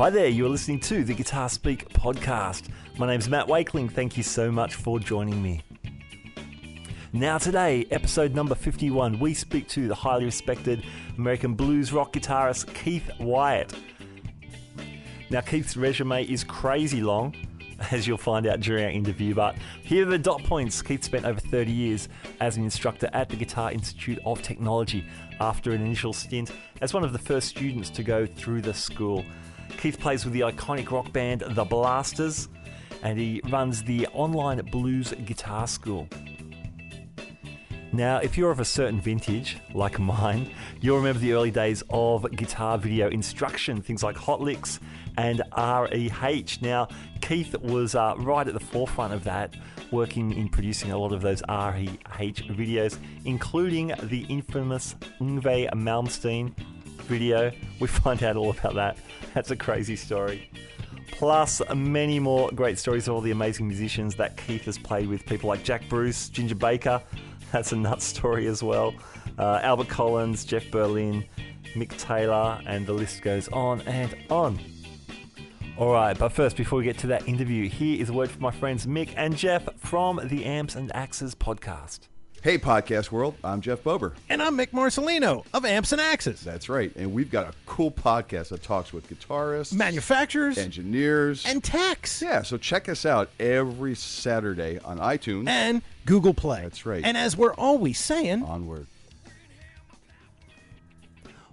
Hi there, you're listening to the Guitar Speak podcast. My name's Matt Wakeling. Thank you so much for joining me. Now today, episode number 51, we speak to the highly respected American blues rock guitarist Keith Wyatt. Now Keith's resume is crazy long, as you'll find out during our interview, but here are the dot points. Keith spent over 30 years as an instructor at the Guitar Institute of Technology after an initial stint as one of the first students to go through the school. Keith plays with the iconic rock band The Blasters, and he runs the online blues guitar school. Now, if you're of a certain vintage, like mine, you'll remember the early days of guitar video instruction, things like Hot Licks and REH. Now, Keith was right at the forefront of that, working in producing a lot of those REH videos, including the infamous Yngwie Malmsteen video. We find out all about that. That's a crazy story. Plus, many more great stories of all the amazing musicians that Keith has played with, people like Jack Bruce, Ginger Baker. That's a nut story as well. Albert Collins, Jeff Berlin, Mick Taylor, and the list goes on and on. Alright, but first, before we get to that interview, here is a word from my friends Mick and Jeff from the Amps and Axes podcast. Hey, podcast world, I'm Jeff Bober. And I'm Mick Marcelino of Amps and Axes. That's right, and we've got a cool podcast that talks with guitarists, manufacturers, engineers, and techs. Yeah, so check us out every Saturday on iTunes and Google Play. That's right. And as we're always saying, onward.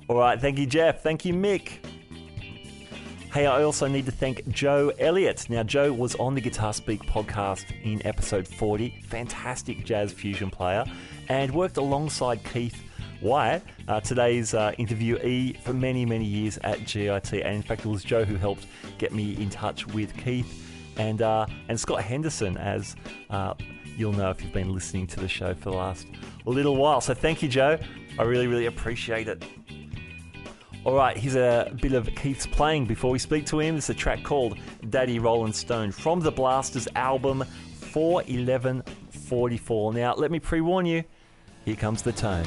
Alright, thank you, Jeff. Thank you, Mick. Hey, I also need to thank Joe Elliott. Now, Joe was on the Guitar Speak podcast in episode 40, fantastic jazz fusion player, and worked alongside Keith Wyatt, today's interviewee for many, many years at GIT. And in fact, it was Joe who helped get me in touch with Keith and Scott Henderson, as you'll know if you've been listening to the show for the last little while. So thank you, Joe. I really, really appreciate it. Alright, here's a bit of Keith's playing before we speak to him. It's a track called Daddy Rollin' Stone from the Blasters album 4/11/44. Now, let me pre-warn you, here comes the tone.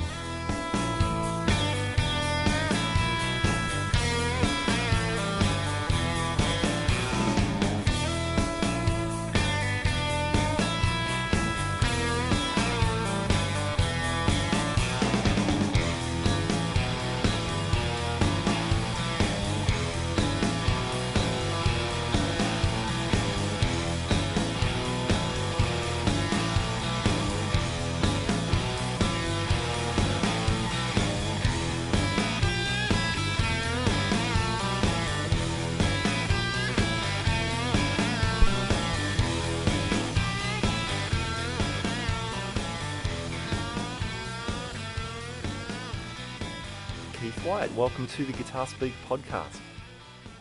Keith Wyatt, welcome to the Guitar Speak podcast.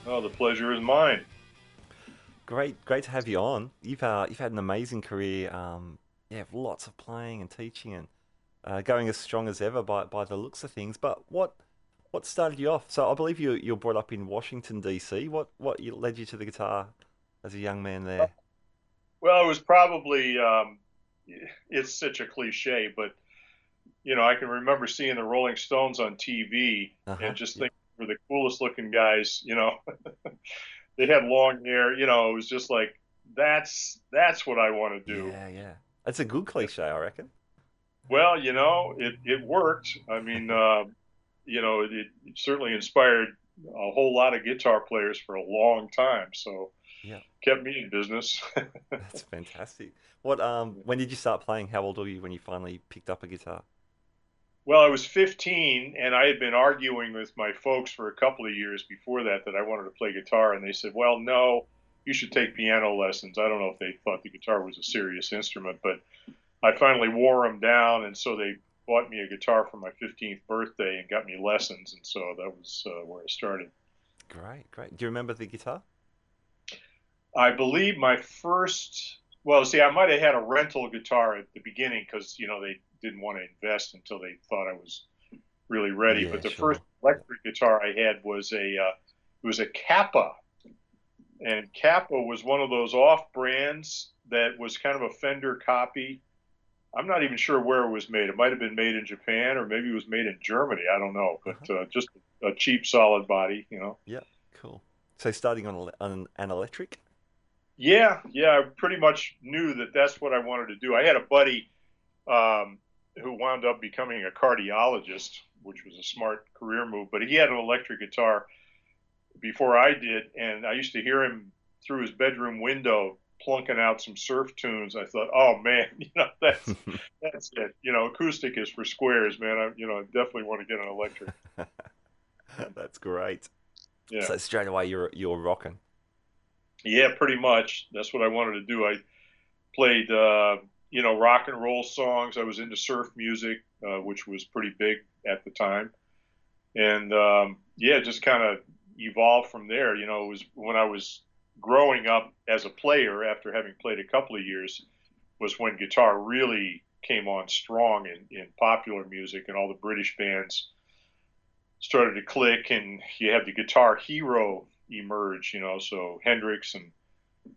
Oh, the pleasure is mine. Great to have you on. You've had an amazing career. Lots of playing and teaching and going as strong as ever by the looks of things. But what started you off? So I believe you're brought up in Washington D.C. What led you to the guitar as a young man there? Well, it was probably it's such a cliche, but you know, I can remember seeing the Rolling Stones on TV and just thinking they were the coolest looking guys, you know. They had long hair, you know, it was just like, that's what I want to do. Yeah. That's a good cliche, I reckon. Well, you know, it worked. I mean, you know, it certainly inspired a whole lot of guitar players for a long time. So kept me in business. That's fantastic. When did you start playing? How old were you when you finally picked up a guitar? Well, I was 15, and I had been arguing with my folks for a couple of years before that I wanted to play guitar, and they said, well, no, you should take piano lessons. I don't know if they thought the guitar was a serious instrument, but I finally wore them down, and so they bought me a guitar for my 15th birthday and got me lessons, and so that was where I started. Great. Do you remember the guitar? I believe my first... Well, see, I might have had a rental guitar at the beginning because, you know, they didn't want to invest until they thought I was really ready. But the first electric guitar I had was it was a Kappa. And Kappa was one of those off brands that was kind of a Fender copy. I'm not even sure where it was made. It might have been made in Japan or maybe it was made in Germany. I don't know. But just a cheap, solid body, you know. Yeah, cool. So starting on an electric? Yeah, I pretty much knew that that's what I wanted to do. I had a buddy who wound up becoming a cardiologist, which was a smart career move, but he had an electric guitar before I did, and I used to hear him through his bedroom window plunking out some surf tunes. I thought, oh man, that's it. Acoustic is for squares, man. I definitely want to get an electric. That's great. Yeah. So straight away you're rocking. Yeah, pretty much. That's what I wanted to do. I played, rock and roll songs. I was into surf music, which was pretty big at the time. And, just kind of evolved from there. It was when I was growing up as a player, after having played a couple of years, was when guitar really came on strong in popular music, and all the British bands started to click, and you had the guitar hero emerge, so Hendrix and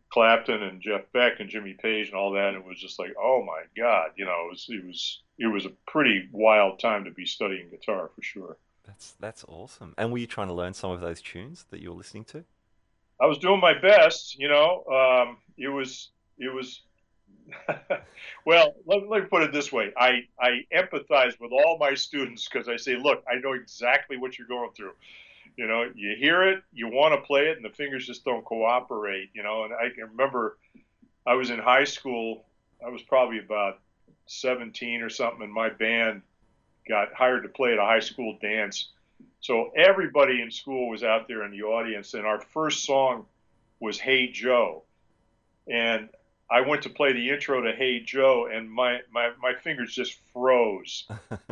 Clapton and Jeff Beck and Jimmy Page and all that. And it was just like, oh my God, it was a pretty wild time to be studying guitar for sure. That's awesome. And were you trying to learn some of those tunes that you were listening to? I was doing my best, it was well, let me put it this way. I empathize with all my students, because I say, look, I know exactly what you're going through. You hear it, you want to play it, and the fingers just don't cooperate, and I can remember I was in high school. I was probably about 17 or something, and my band got hired to play at a high school dance. So everybody in school was out there in the audience, and our first song was Hey Joe. And I went to play the intro to Hey Joe, and my fingers just froze.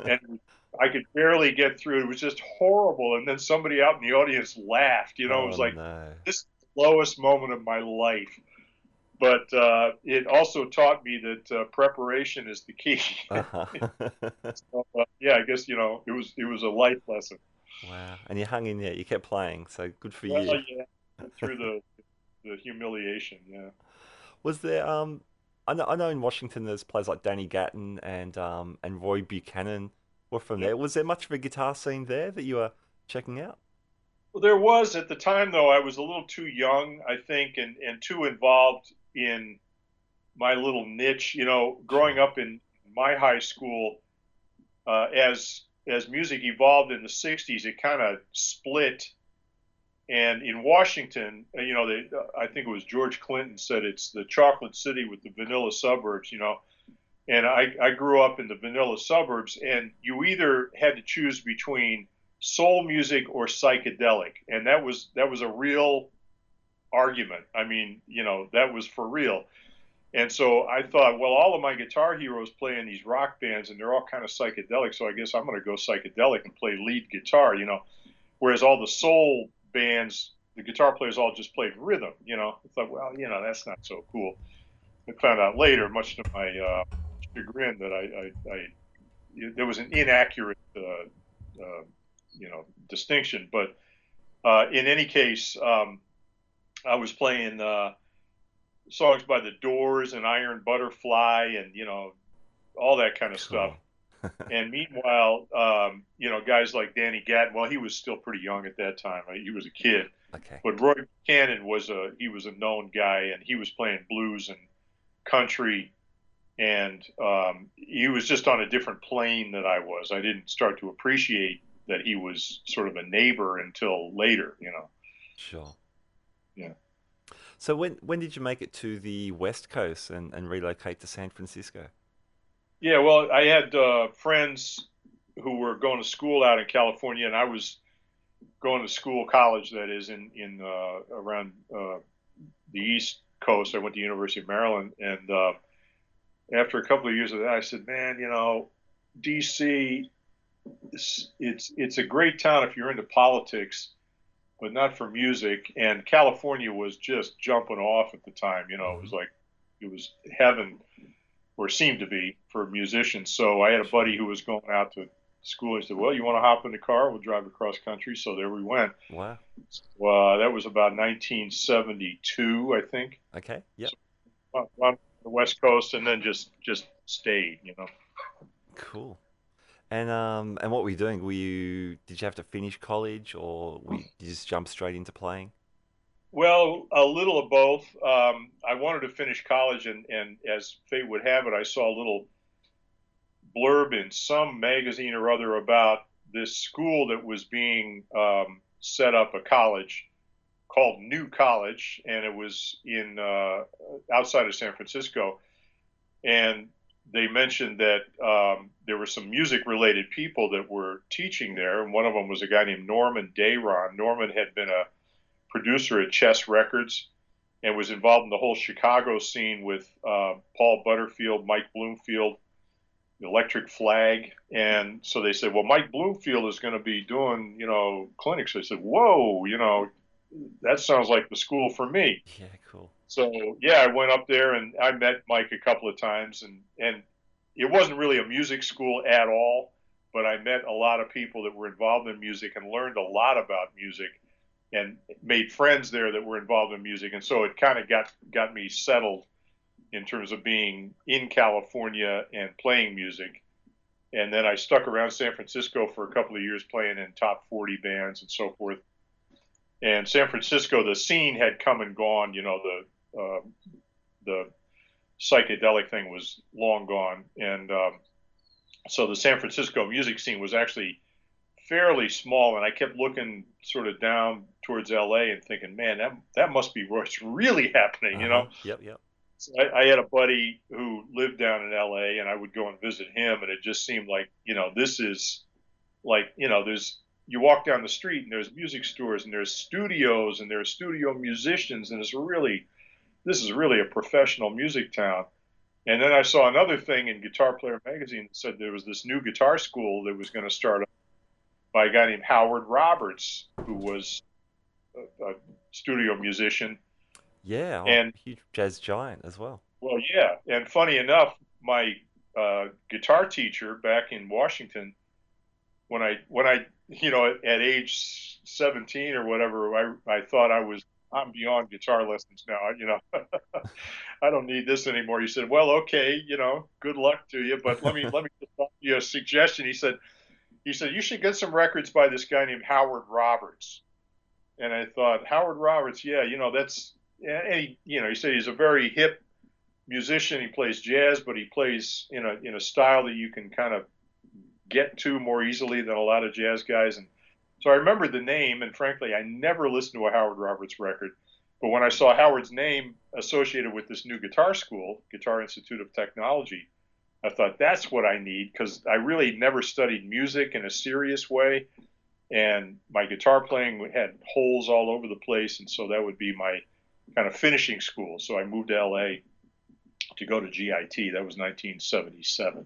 And I could barely get through. It was just horrible. And then somebody out in the audience laughed. It was like, this is the lowest moment of my life. But it also taught me that preparation is the key. Uh-huh. So, I guess, it was a life lesson. Wow. And you hung in there. You kept playing. So good for you. Yeah, through the humiliation, yeah. Was there I know in Washington there's players like Danny Gatton and Roy Buchanan were from there. Was there much of a guitar scene there that you were checking out? Well, there was at the time, though. I was a little too young, I think, and too involved in my little niche. Growing up in my high school, as music evolved in the '60s, it kind of split. And in Washington, I think it was George Clinton said it's the chocolate city with the vanilla suburbs. And I grew up in the vanilla suburbs, and you either had to choose between soul music or psychedelic, and that was a real argument. I mean, that was for real. And so I thought, well, all of my guitar heroes play in these rock bands, and they're all kind of psychedelic, so I guess I'm going to go psychedelic and play lead guitar, whereas all the soul bands, the guitar players all just played rhythm. I thought, well, that's not so cool. I found out later, much to my chagrin, that there was an inaccurate distinction. But in any case, I was playing songs by the Doors and Iron Butterfly and all that kind of stuff. And meanwhile, guys like Danny Gatton, well, he was still pretty young at that time. He was a kid. Okay. But Roy Buchanan was a known guy, and he was playing blues and country, and he was just on a different plane than I was. I didn't start to appreciate that he was sort of a neighbor until later, Sure. Yeah. So when did you make it to the West Coast and relocate to San Francisco? Yeah, well, I had friends who were going to school out in California, and I was going to college, that is, in around the East Coast. I went to the University of Maryland, and after a couple of years of that, I said, man, DC, it's a great town if you're into politics, but not for music. And California was just jumping off at the time. It was like it was heaven, or seemed to be, for musicians. So I had a buddy who was going out to school. He said, well, you want to hop in the car? We'll drive across country. So there we went. Wow. That was about 1972, I think. Okay. Yep. So, on the West Coast, and then just stayed, Cool. And what were you doing? Did you have to finish college, or did you just jump straight into playing? Well, a little of both. I wanted to finish college, and as fate would have it, I saw a little blurb in some magazine or other about this school that was being set up, a college called New College, and it was in outside of San Francisco. And they mentioned that there were some music-related people that were teaching there, and one of them was a guy named Norman Dayron. Norman had been a producer at Chess Records and was involved in the whole Chicago scene with Paul Butterfield, Mike Bloomfield, Electric Flag. And so they said, well, Mike Bloomfield is going to be doing, clinics. I said, whoa, that sounds like the school for me. Yeah, cool. So, yeah, I went up there and I met Mike a couple of times, and it wasn't really a music school at all, but I met a lot of people that were involved in music and learned a lot about music and made friends there that were involved in music. And so it kind of got me settled in terms of being in California and playing music. And then I stuck around San Francisco for a couple of years playing in top 40 bands and so forth. And San Francisco, the scene had come and gone. The psychedelic thing was long gone. And so the San Francisco music scene was actually fairly small. And I kept looking sort of down towards LA and thinking, man, that must be what's really happening, Yep. So I had a buddy who lived down in LA, and I would go and visit him, and it just seemed like, this is like, you walk down the street and there's music stores and there's studios and there's studio musicians, and this is really a professional music town. And then I saw another thing in Guitar Player magazine that said there was this new guitar school that was going to start up by a guy named Howard Roberts, who was a studio musician. Yeah, and huge jazz giant as well. Well, yeah, and funny enough, my guitar teacher back in Washington, when I at age 17 or whatever, I thought I'm beyond guitar lessons now. I don't need this anymore. He said, well, okay, good luck to you, but let me just offer you a suggestion. He said you should get some records by this guy named Howard Roberts. And I thought, Howard Roberts, yeah, that's. And he said he's a very hip musician. He plays jazz, but he plays in a style that you can kind of get to more easily than a lot of jazz guys. And so I remember the name, and frankly, I never listened to a Howard Roberts record. But when I saw Howard's name associated with this new guitar school, Guitar Institute of Technology, I thought that's what I need, because I really never studied music in a serious way. And my guitar playing had holes all over the place. And so that would be my kind of finishing school. So I moved to LA to go to GIT. That was 1977.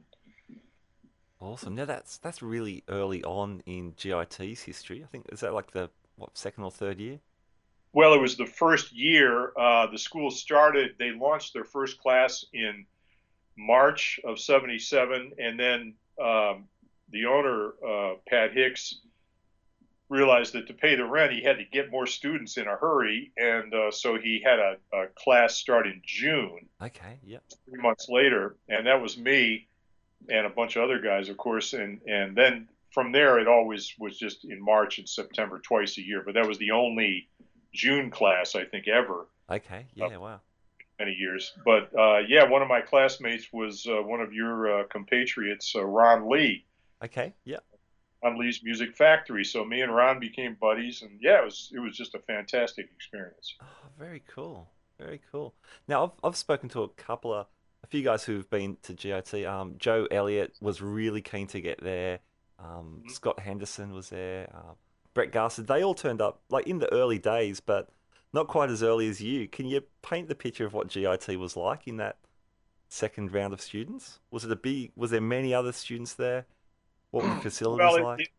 Awesome. Now that's really early on in GIT's history. I think, is that like the second or third year? Well, it was the first year. The school started. They launched their first class in March of 77, and then the owner, Pat Hicks, realized that to pay the rent, he had to get more students in a hurry, and so he had a class start in June. Okay, yeah. 3 months later, and that was me and a bunch of other guys, of course, and then from there, it always was just in March and September, twice a year, but that was the only June class, I think, ever. Okay, yeah, wow. Many years. But, yeah, one of my classmates was one of your compatriots, Ron Lee. Okay, yeah. On Lee's Music Factory. So me and Ron became buddies, and yeah, it was just a fantastic experience. Oh, very cool. Very cool. Now, I've spoken to a few guys who've been to GIT. Joe Elliott was really keen to get there. Scott Henderson was there. Brett Garsted. They all turned up like in the early days, but not quite as early as you. Can you paint the picture of what GIT was like in that second round of students? Was there many other students there? What were the facilities like?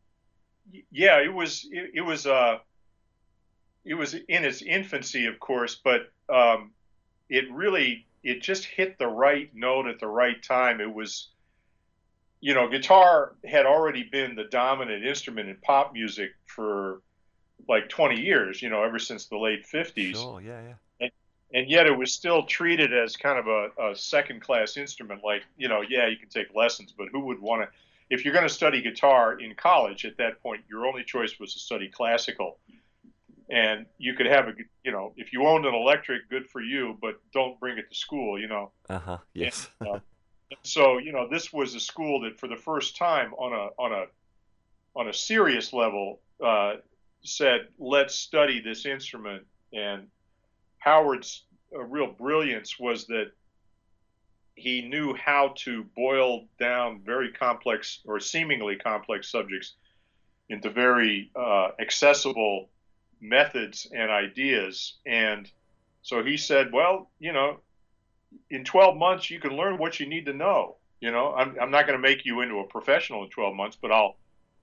It was in its infancy, of course, but it just hit the right note at the right time. It was, guitar had already been the dominant instrument in pop music for like 20 years, ever since the late 50s. Sure, yeah. And yet it was still treated as kind of a second-class instrument. Like, you can take lessons, but who would want to? If you're going to study guitar in college at that point, your only choice was to study classical. and you could have if you owned an electric, good for you, but don't bring it to school, Yes. And so, this was a school that for the first time on a serious level, said, let's study this instrument. And Howard's real brilliance was that he knew how to boil down very complex or seemingly complex subjects into very accessible methods and ideas. And so he said, well, in 12 months, you can learn what you need to know. I'm not going to make you into a professional in 12 months, but I'll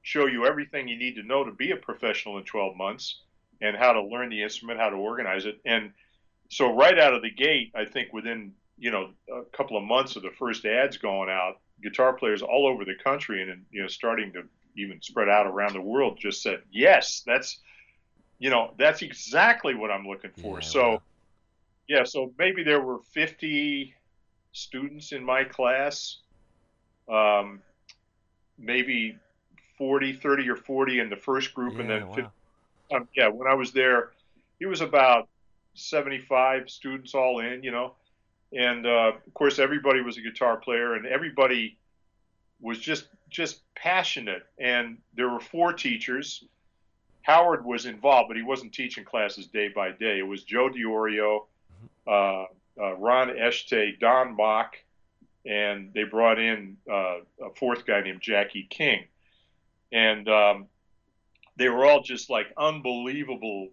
show you everything you need to know to be a professional in 12 months and how to learn the instrument, how to organize it. And so right out of the gate, I think within, a couple of months of the first ads going out, guitar players all over the country and, starting to even spread out around the world just said, yes, that's exactly what I'm looking for. Yeah, So, wow. yeah, so maybe there were 50 students in my class, maybe 30 or 40 in the first group, and then 50. Wow. When I was there, it was about 75 students all in, and of course everybody was a guitar player, and everybody was just passionate. And there were 4 teachers. Howard was involved, but he wasn't teaching classes day by day. It was Joe DiOrio, Ron Echte, Don Mock, and they brought in a 4th guy named Jackie King. And they were all just like unbelievable,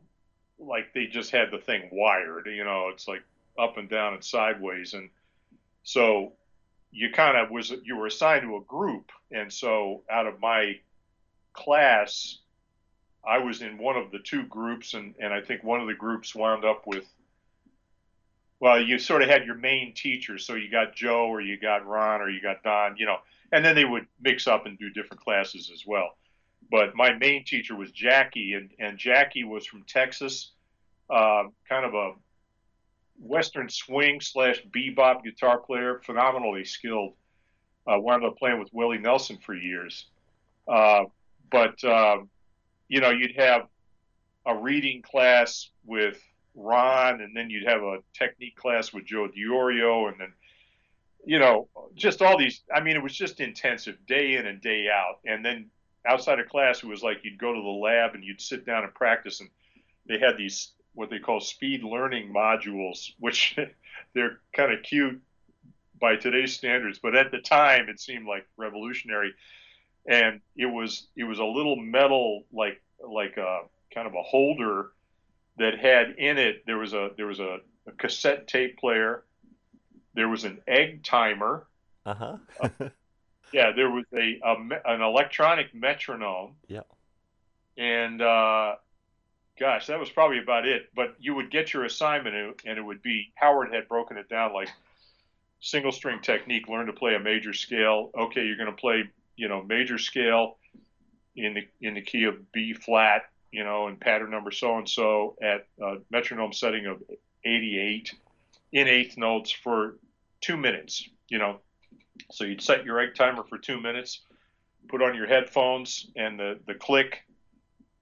like they just had the thing wired, it's like up and down and sideways. And so you were assigned to a group. And so out of my class, I was in one of the 2 groups, and I think one of the groups wound up with, well, you sort of had your main teacher. So you got Joe, or you got Ron, or you got Don, and then they would mix up and do different classes as well. But my main teacher was Jackie, and Jackie was from Texas, kind of a Western swing / bebop guitar player, phenomenally skilled. Wound up playing with Willie Nelson for years. But you'd have a reading class with Ron, and then you'd have a technique class with Joe DiOrio, and then, just all these. I mean, it was just intensive day in and day out. And then outside of class, it was like you'd go to the lab and you'd sit down and practice. And they had these, what they call speed learning modules, which they're kind of cute by today's standards, but at the time it seemed like revolutionary. And it was a little metal, like a kind of a holder that had in it, there was a cassette tape player, there was an egg timer, there was an electronic metronome, and gosh, that was probably about it. But you would get your assignment, and it would be, Howard had broken it down like single string technique, learn to play a major scale. Okay, you're going to play major scale in the key of B flat, and pattern number so and so at metronome setting of 88 in eighth notes for 2 minutes. So you'd set your egg timer for 2 minutes, put on your headphones, and the click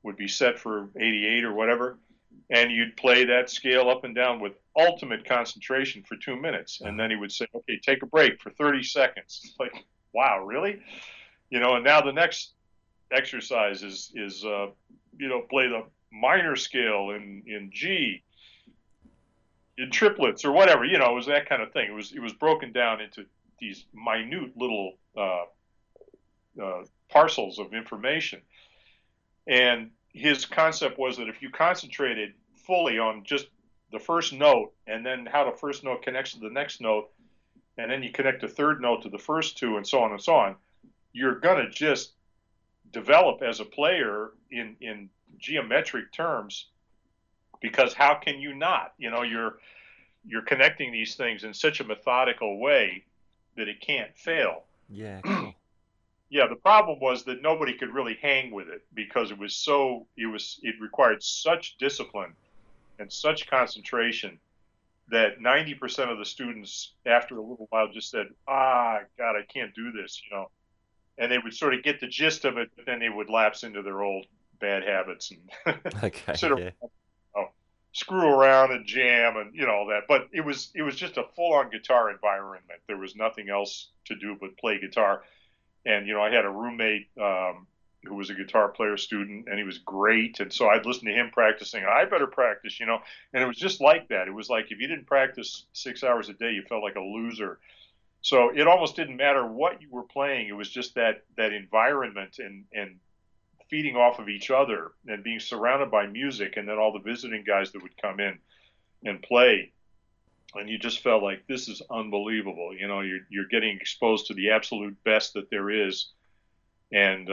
would be set for 88 or whatever, and you'd play that scale up and down with ultimate concentration for 2 minutes. And then he would say, okay, take a break for 30 seconds. It's like, wow, really? And now the next exercise is play the minor scale in G, in triplets or whatever. It was that kind of thing. It was broken down into these minute little parcels of information. And his concept was that if you concentrated fully on just the first note, and then how the first note connects to the next note, and then you connect the third note to the first 2, and so on, you're going to just develop as a player in geometric terms, because how can you not? You're connecting these things in such a methodical way that it can't fail. Yeah, cool. Yeah, the problem was that nobody could really hang with it, because it required such discipline and such concentration that 90% of the students after a little while just said, God, I can't do this, And they would sort of get the gist of it, but then they would lapse into their old bad habits and Okay, sit around, yeah. screw around and jam and all that. But it was just a full-on guitar environment. There was nothing else to do but play guitar. And I had a roommate who was a guitar player student, and he was great. And so I'd listen to him practicing. I better practice, And it was just like that. It was like if you didn't practice 6 hours a day, you felt like a loser. So it almost didn't matter what you were playing. It was just that environment and feeding off of each other and being surrounded by music, and then all the visiting guys that would come in and play. And you just felt like this is unbelievable. You're getting exposed to the absolute best that there is. And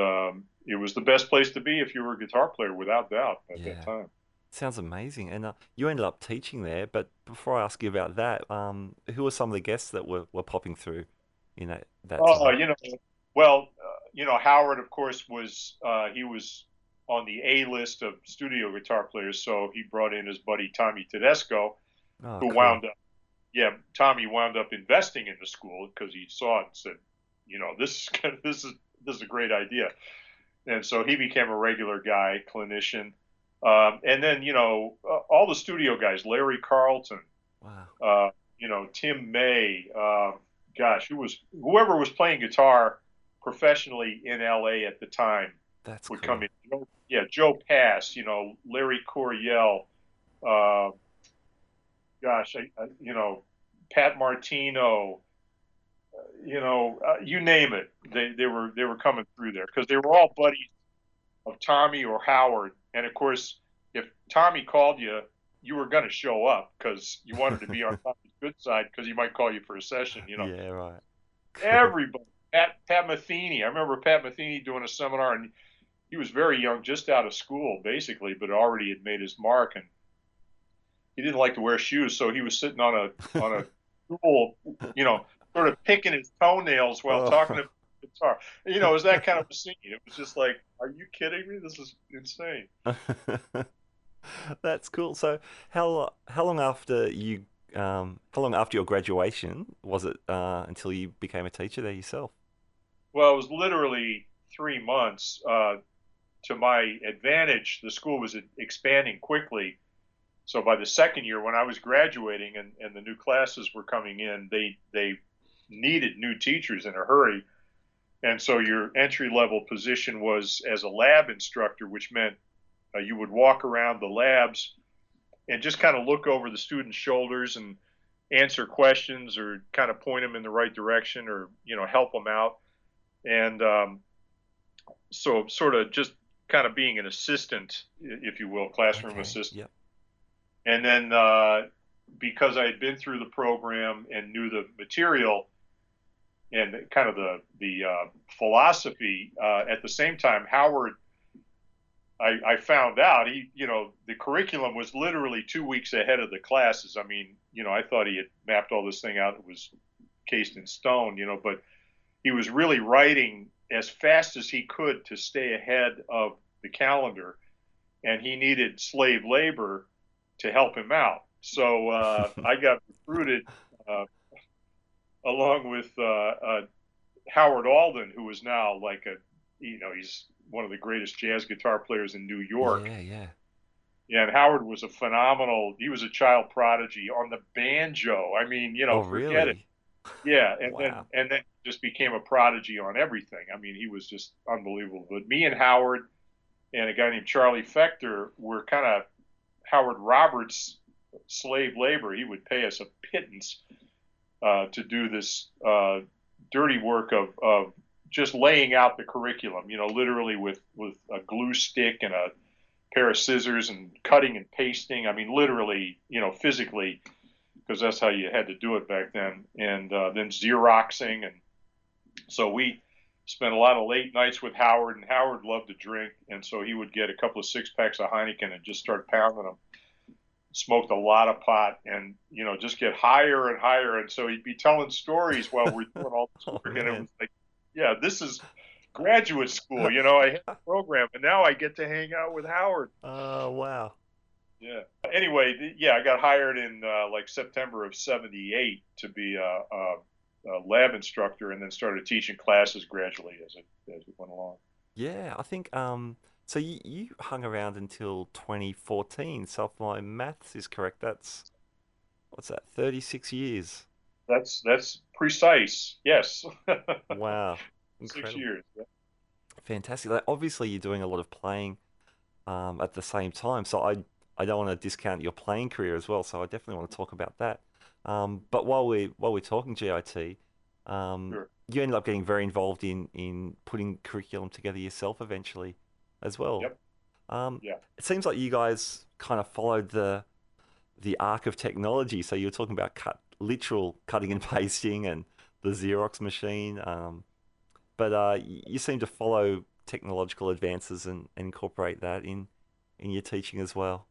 it was the best place to be if you were a guitar player, without doubt, at that time. Sounds amazing. And you ended up teaching there. But before I ask you about that, who were some of the guests that were popping through in that time? Howard, of course, he was on the A list of studio guitar players. So he brought in his buddy Tommy Tedesco, who cool. Tommy wound up investing in the school because he saw it and said, this is a great idea. And so he became a regular guy, clinician. And then, all the studio guys, Larry Carlton, wow. Tim May, whoever was playing guitar professionally in LA at the time would come in. Joe Pass, Larry Coryell, Pat Martino, you name it. They were coming through there because they were all buddies of Tommy or Howard. And of course, if Tommy called you, you were going to show up because you wanted to be on Tommy's good side because he might call you for a session. Yeah, right. Everybody. Pat Metheny. I remember Pat Metheny doing a seminar, and he was very young, just out of school, basically, but already had made his mark. And he didn't like to wear shoes, so he was sitting on a stool, sort of picking his toenails while talking about the guitar. It was that kind of a scene. It was just like, are you kidding me? This is insane. That's cool. So how long after your graduation was it until you became a teacher there yourself? Well, it was literally 3 months. To my advantage, the school was expanding quickly. So by the second year, when I was graduating and the new classes were coming in, they needed new teachers in a hurry. And so your entry-level position was as a lab instructor, which meant you would walk around the labs and just kind of look over the students' shoulders and answer questions or kind of point them in the right direction or, help them out. And so sort of just kind of being an assistant, if you will, classroom assistant. Yep. And then because I had been through the program and knew the material and kind of the philosophy, at the same time, Howard, I found out the curriculum was literally 2 weeks ahead of the classes. I mean, I thought he had mapped all this thing out. It was cased in stone, but he was really writing as fast as he could to stay ahead of the calendar, and he needed slave labor to help him out. So I got recruited along with Howard Alden, who is now like he's one of the greatest jazz guitar players in New York. Yeah, and Howard was he was a child prodigy on the banjo. I mean, forget it. Yeah, and then just became a prodigy on everything. I mean, he was just unbelievable. But me and Howard and a guy named Charlie Fechter were kind of Howard Roberts' slave labor. He would pay us a pittance to do this dirty work of just laying out the curriculum, literally with a glue stick and a pair of scissors and cutting and pasting. I mean, literally, physically, because that's how you had to do it back then. And then Xeroxing. And so we spent a lot of late nights with Howard, and Howard loved to drink. And so he would get a couple of 6-packs of Heineken and just start pounding them. Smoked a lot of pot and, just get higher and higher. And so he'd be telling stories while we're doing all this work. And it was like, yeah, this is graduate school. I had a program, and now I get to hang out with Howard. Oh, wow. Yeah. Anyway, I got hired in like September of '78 to be a lab instructor, and then started teaching classes gradually as it went along. Yeah, I think So you hung around until 2014. So if my maths is correct, that's what's that? 36 years. That's precise. Yes. Wow, 6 incredible, years. Yeah. fantastic. Like, obviously, you're doing a lot of playing at the same time. So I don't want to discount your playing career as well. So I definitely want to talk about that. But while we're talking GIT, Sure. you ended up getting very involved in putting curriculum together yourself eventually, as well. Yep. Um, Yeah. it seems like you guys kind of followed the arc of technology. So you were talking about literal cutting and pasting and the Xerox machine. But you seem to follow technological advances and incorporate that in your teaching as well.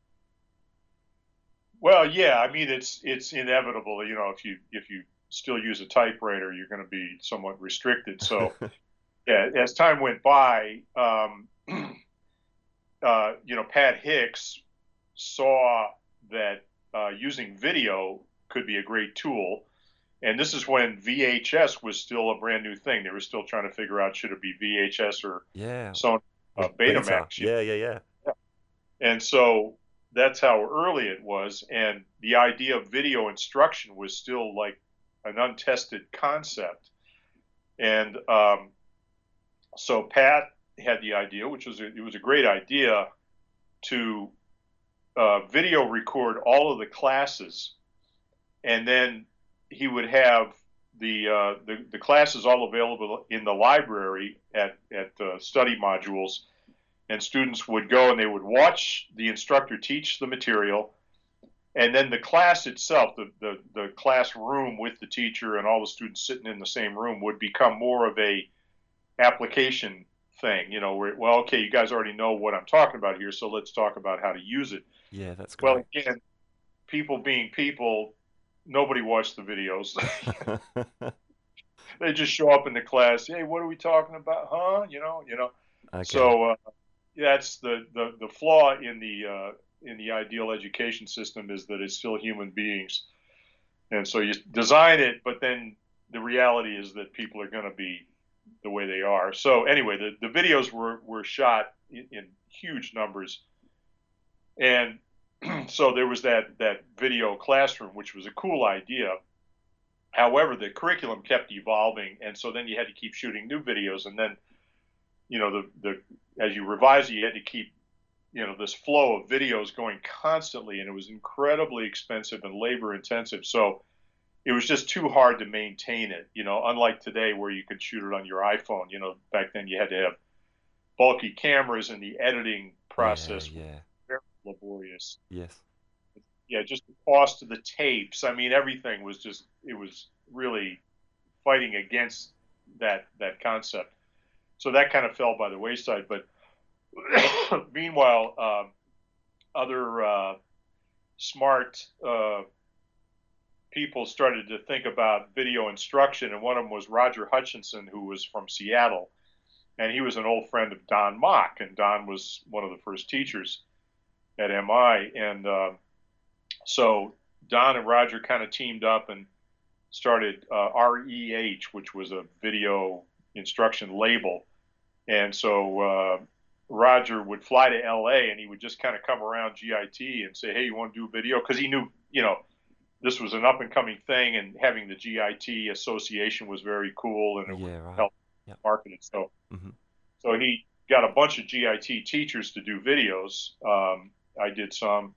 Well, yeah. I mean, it's inevitable. If you still use a typewriter, you're going to be somewhat restricted. So, yeah, as time went by, Pat Hicks saw that using video could be a great tool. And this is when VHS was still a brand new thing. They were still trying to figure out should it be VHS or Yeah, Sony or beta. Betamax. Yeah, yeah, yeah. And so that's how early it was. And the idea of video instruction was still like an untested concept. And so Pat had the idea, which was it was a great idea, to video record all of the classes, and then he would have the classes all available in the library at study modules, and students would go and they would watch the instructor teach the material, and then the class itself, the classroom with the teacher and all the students sitting in the same room, would become more of a application thing. Where, well, okay, you guys already know what I'm talking about here, so let's talk about how to use it. Yeah, that's great. Well, again, people being people, nobody watched the videos. They just show up in the class. Hey, what are we talking about? Huh? Okay. So that's the flaw in the ideal education system, is that it's still human beings, and so you design it, but then the reality is that people are going to be the way they are. So anyway, the videos were shot in huge numbers, and so there was that video classroom, which was a cool idea. However, the curriculum kept evolving, and so then you had to keep shooting new videos, and then the as you revise it, you had to keep this flow of videos going constantly, and it was incredibly expensive and labor intensive. So it was just too hard to maintain it. Unlike today where you could shoot it on your iPhone. Back then you had to have bulky cameras, and the editing process was Yeah. very laborious. Yes. Yeah, just the cost of the tapes. I mean, everything was it was really fighting against that concept. So that kind of fell by the wayside. But meanwhile, other smart people started to think about video instruction, and one of them was Roger Hutchinson, who was from Seattle, and he was an old friend of Don Mock, and Don was one of the first teachers at MI, and so Don and Roger kind of teamed up and started REH, which was a video instruction label. And so Roger would fly to LA, and he would just kind of come around GIT and say, hey, you want to do video? Because he knew, this was an up and coming thing, and having the GIT association was very cool, and it would help market it. So, so he got a bunch of GIT teachers to do videos. I did some.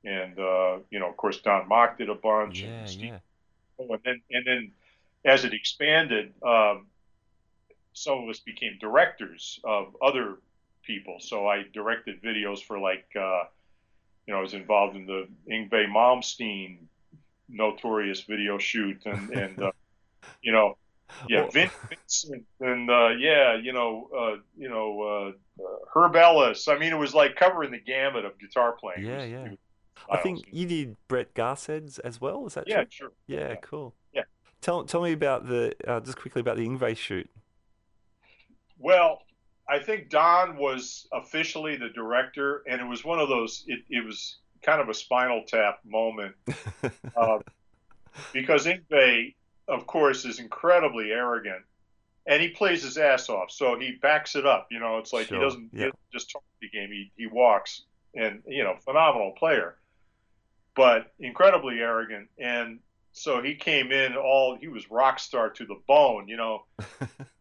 And of course, Don Mock did a bunch, and Steve. And then, as it expanded, some of us became directors of other people. So I directed videos for I was involved in the Yngwie Malmsteen notorious video shoot, and Vincent, and Herb Ellis. I mean, it was like covering the gamut of guitar playing. Yeah. I think you did Brett Garced's as well. Is that true? Yeah, sure. Yeah, cool. Yeah. Tell me about just quickly about the Yngwie shoot. Well, I think Don was officially the director, and it was one of those. It was kind of a Spinal Tap moment, because Yngwie, of course, is incredibly arrogant, and he plays his ass off. So he backs it up. It's like he Sure. doesn't Yeah. just talk the game. He walks, and phenomenal player, but incredibly arrogant. And so he came in he was rock star to the bone.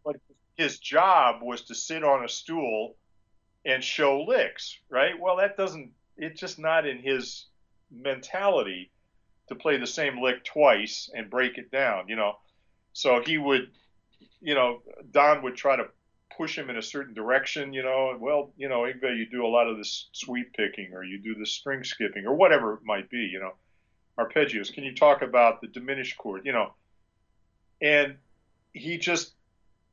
But his job was to sit on a stool and show licks, right? Well, it's just not in his mentality to play the same lick twice and break it down. So he would, Don would try to push him in a certain direction, well, Yngwie, you do a lot of this sweep picking, or you do this string skipping, or whatever it might be, arpeggios. Can you talk about the diminished chord, and he just,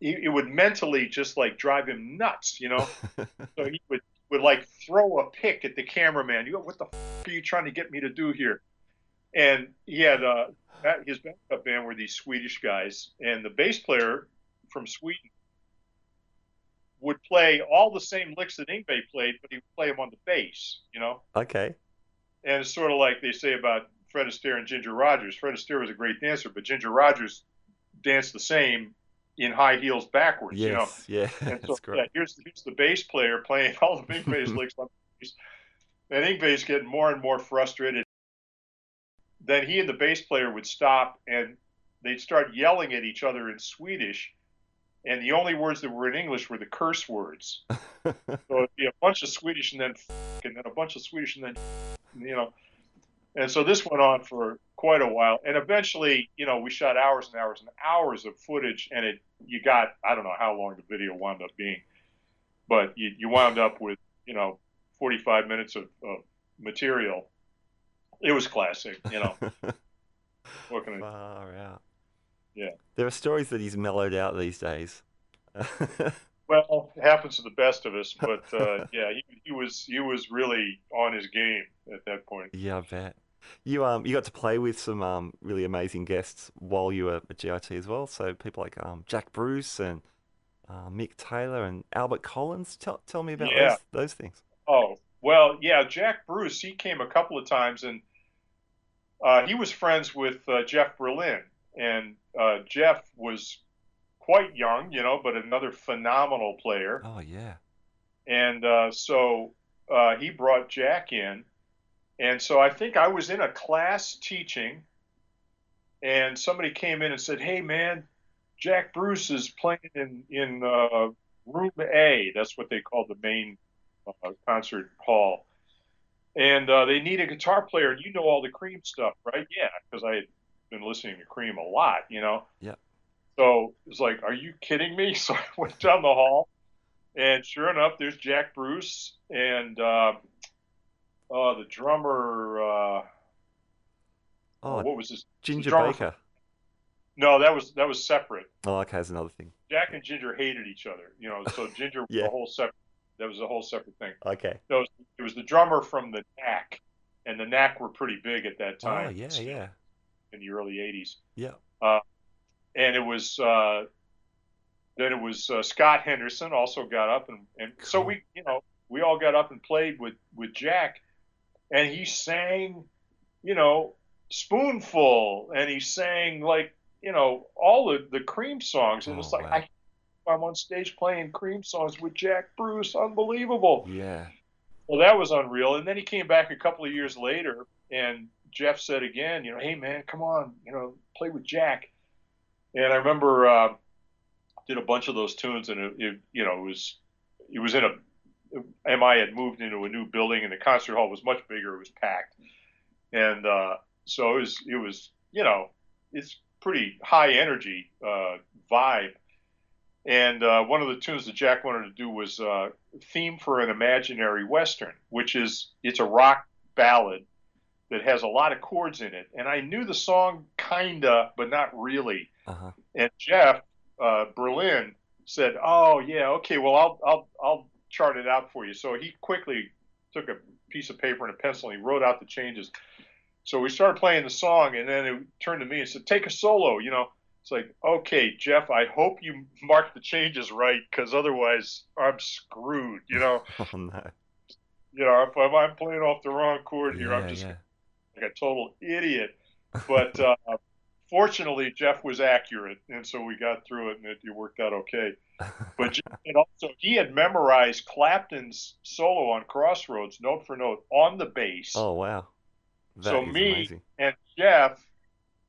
it would mentally just like drive him nuts, so he would like throw a pick at the cameraman. What the f are you trying to get me to do here? And he had his backup band were these Swedish guys, and the bass player from Sweden would play all the same licks that Yngwie played, but he would play them on the bass, Okay. And it's sort of like they say about Fred Astaire and Ginger Rogers. Fred Astaire was a great dancer, but Ginger Rogers danced the same in high heels backwards, Yes. Yeah. And so, That's great. here's the bass player playing all of Yngwie's licks on the bass, and Yngwie's getting more and more frustrated. Then he and the bass player would stop, and they'd start yelling at each other in Swedish, and the only words that were in English were the curse words. So it'd be a bunch of Swedish and then and then a bunch of Swedish and then, And so this went on for quite a while, and eventually, we shot hours and hours and hours of footage, and you got, I don't know how long the video wound up being, but you wound up with 45 minutes of material. It was classic, What can I? Far out. Yeah. There are stories that he's mellowed out these days. Well, it happens to the best of us, but yeah, he was really on his game at that point. Yeah, I bet. You got to play with some really amazing guests while you were at GIT as well. So people like Jack Bruce and Mick Taylor and Albert Collins. Tell me about those things. Oh, well, yeah, Jack Bruce, he came a couple of times, and he was friends with Jeff Berlin, and Jeff was quite young, but another phenomenal player. Oh yeah. And so he brought Jack in, and so I think I was in a class teaching, and somebody came in and said, "Hey man, Jack Bruce is playing in room A." That's what they call the main concert hall. And they need a guitar player, and you know all the Cream stuff, right? Yeah, because I had been listening to Cream a lot, Yeah. So it was like, are you kidding me? So I went down the hall, and sure enough, there's Jack Bruce and the drummer. What was his? Ginger drummer Baker. No, that was separate. Oh, okay, that's another thing. Jack and Ginger hated each other, So Ginger was Yeah. a whole separate. That was a whole separate thing. Okay. No, it was the drummer from the Knack, and the Knack were pretty big at that time. Oh yeah, yeah. In the early '80s. Yeah. And it was then it was Scott Henderson also got up, and Cool. so we all got up and played with Jack, and he sang, Spoonful, and he sang like all the Cream songs, and it's like, wow. I'm on stage playing Cream songs with Jack Bruce, unbelievable. Yeah. Well, that was unreal. And then he came back a couple of years later, and Jeff said again, hey man, come on, play with Jack. And I remember did a bunch of those tunes, and it was in MI had moved into a new building, and the concert hall was much bigger. It was packed, and so it was it's pretty high energy vibe. And one of the tunes that Jack wanted to do was Theme for an Imaginary Western, it's a rock ballad that has a lot of chords in it. And I knew the song kinda, but not really. Uh-huh. And Jeff Berlin said, "Oh yeah, okay, well I'll chart it out for you." So he quickly took a piece of paper and a pencil, and he wrote out the changes. So we started playing the song, and then it turned to me and said, "Take a solo," It's like, okay, Jeff, I hope you mark the changes right, because otherwise I'm screwed, Oh no. If I'm playing off the wrong chord here, I'm just Yeah. like a total idiot. But Fortunately, Jeff was accurate, and so we got through it, and it worked out okay. But he had memorized Clapton's solo on Crossroads note for note on the bass. Oh, wow. So That is me amazing. and Jeff,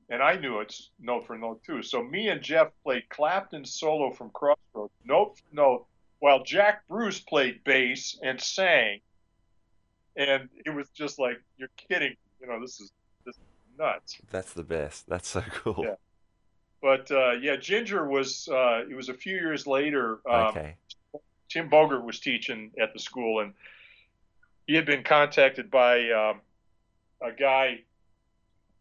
and I knew it's note for note too. So me and Jeff played Clapton's solo from Crossroads note for note, while Jack Bruce played bass and sang. And it was just like, you're kidding. This is nuts. That's the best. That's so cool. Yeah. But yeah, Ginger was. It was a few years later. Okay. Tim Bogert was teaching at the school, and he had been contacted by a guy.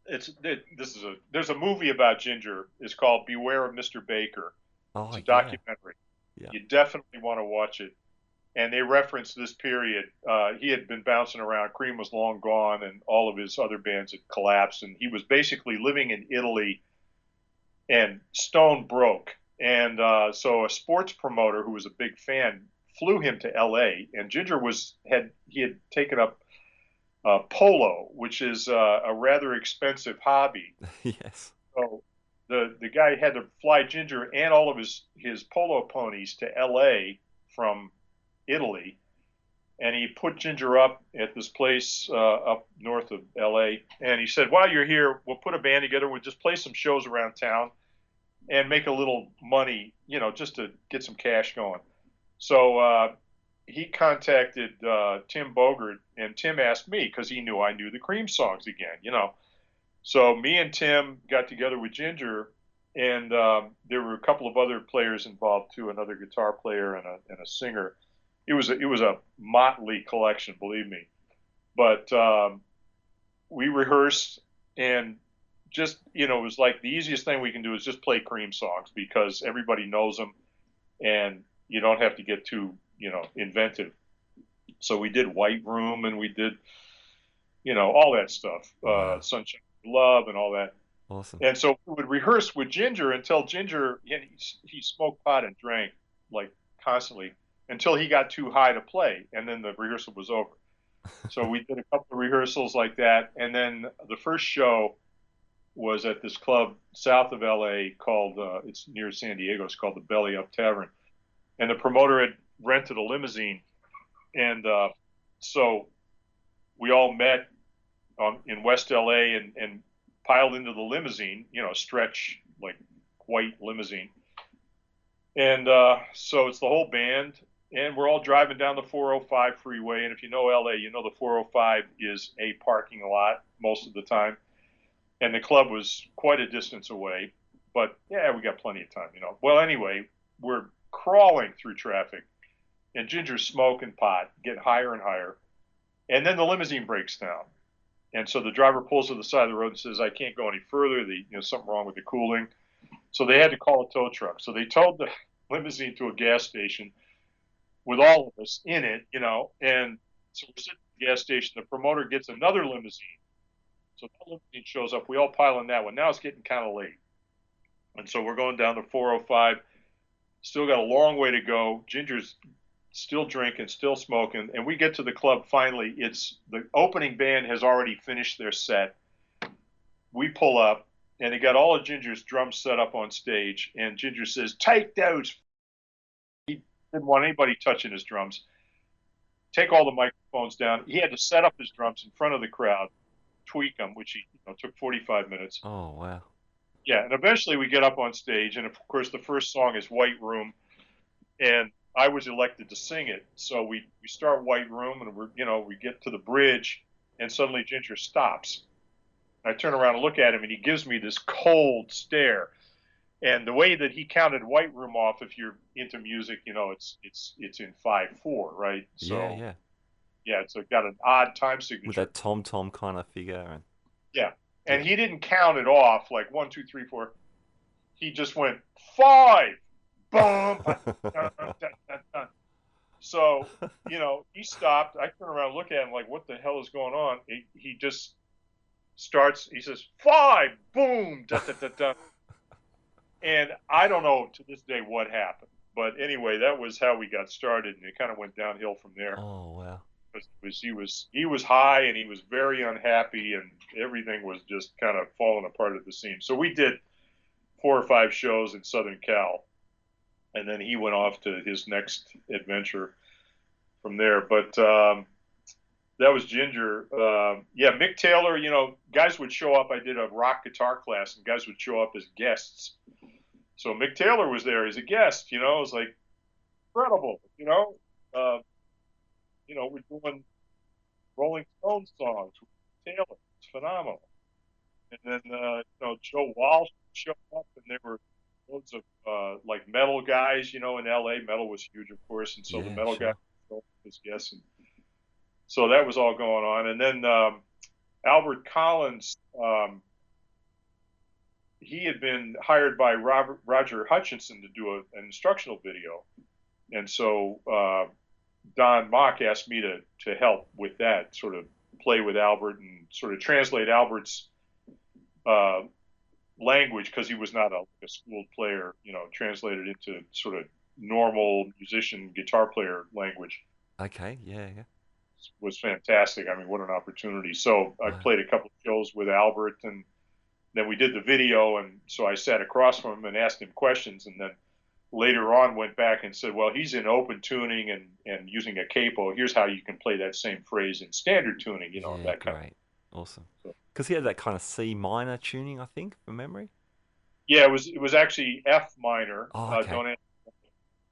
There's a movie about Ginger. It's called Beware of Mr. Baker. Oh, It's a yeah. documentary. Yeah. You definitely want to watch it. And they reference this period. He had been bouncing around. Cream was long gone, and all of his other bands had collapsed. And he was basically living in Italy and stone broke. And so a sports promoter who was a big fan flew him to L.A. And Ginger had taken up polo, which is a rather expensive hobby. Yes. So the guy had to fly Ginger and all of his polo ponies to L.A. from Italy, and he put Ginger up at this place up north of L.A. And he said, while you're here, we'll put a band together. We'll just play some shows around town and make a little money, just to get some cash going. So he contacted Tim Bogert, and Tim asked me, because he knew I knew the Cream songs again, So me and Tim got together with Ginger, and there were a couple of other players involved too, another guitar player and a singer. It was a motley collection, believe me. But we rehearsed, and just it was like the easiest thing we can do is just play Cream songs, because everybody knows them, and you don't have to get too inventive. So we did White Room, and we did all that stuff, Wow. Sunshine of Love, and all that. Awesome. And so we would rehearse with Ginger until Ginger, he smoked pot and drank like constantly until he got too high to play, and then the rehearsal was over. So we did a couple of rehearsals like that, and then the first show was at this club south of LA called, it's near San Diego, it's called the Belly Up Tavern. And the promoter had rented a limousine, and so we all met in West LA and piled into the limousine, stretch, like white limousine. And so it's the whole band, and we're all driving down the 405 freeway. And if you know LA, the 405 is a parking lot most of the time. And the club was quite a distance away, but yeah, we got plenty of time, Well, anyway, we're crawling through traffic, and Ginger's smoking pot, getting higher and higher. And then the limousine breaks down. And so the driver pulls to the side of the road and says, I can't go any further. Something wrong with the cooling. So they had to call a tow truck. So they towed the limousine to a gas station with all of us in it, and so we're sitting at the gas station. The promoter gets another limousine. So that limousine shows up. We all pile in that one. Now it's getting kind of late. And so we're going down the 405. Still got a long way to go. Ginger's still drinking, still smoking. And we get to the club finally. It's the opening band has already finished their set. We pull up, and they got all of Ginger's drums set up on stage. And Ginger says, take those. He didn't want anybody touching his drums. Take all the microphones down. He had to set up his drums in front of the crowd, tweak them, which he took 45 minutes. Oh, wow. Yeah, and eventually we get up on stage, and of course the first song is White Room, and I was elected to sing it. So we start White Room, and we get to the bridge, and suddenly Ginger stops. I turn around and look at him, and he gives me this cold stare. And the way that he counted White Room off, if you're into music, it's in 5/4, right? So yeah, it's got an odd time signature with that tom-tom kind of figure. And yeah, and he didn't count it off like 1, 2, 3, 4. He just went 5, boom. Dun, dun, dun, dun. So he stopped. I turn around and look at him like, what the hell is going on? He just starts. He says 5, boom, dun, dun, dun, dun. And I don't know to this day what happened. But anyway, that was how we got started, and it kind of went downhill from there. Oh, wow. because he was high and he was very unhappy and everything was just kind of falling apart at the seams. So we did 4 or 5 shows in Southern Cal, and then he went off to his next adventure from there. But that was Ginger. Yeah, Mick Taylor. You know, guys would show up. I did a rock guitar class, and guys would show up as guests. So Mick Taylor was there as a guest. You know, it was like incredible. We're doing Rolling Stones songs with Taylor. It's phenomenal. And then Joe Walsh showed up, and there were loads of like metal guys. You know, in L.A., metal was huge, of course, and so the metal guys showed up as guests. And so that was all going on. And then Albert Collins, he had been hired by Roger Hutchinson to do an instructional video. And so Don Mock asked me to help with that, sort of play with Albert and sort of translate Albert's language, because he was not a schooled player, translated into sort of normal musician guitar player language. Okay, yeah. Was fantastic. I mean, what an opportunity. So I played a couple of shows with Albert, and then we did the video, and so I sat across from him and asked him questions, and then later on went back and said, well, he's in open tuning and using a capo. Here's how you can play that same phrase in standard tuning, that kind of. Awesome. Because he had that kind of C minor tuning, I think, from memory. Yeah, it was actually F minor. Oh, okay.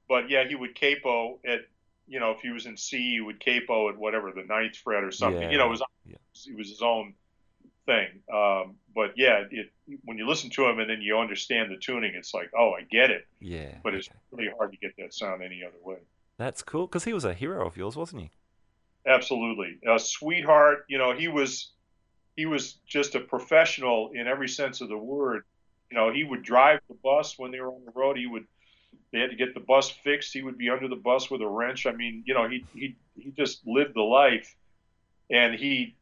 But yeah, he would capo at, if he was in C, he would capo at whatever, the 9th fret or something. Yeah, it was his own thing. But yeah, when you listen to him and then you understand the tuning, it's like, oh, I get it. Yeah. But it's really hard to get that sound any other way. That's cool, because he was a hero of yours, wasn't he? Absolutely. A sweetheart. He was just a professional in every sense of the word. He would drive the bus when they were on the road. They had to get the bus fixed. He would be under the bus with a wrench. I mean, he just lived the life, and he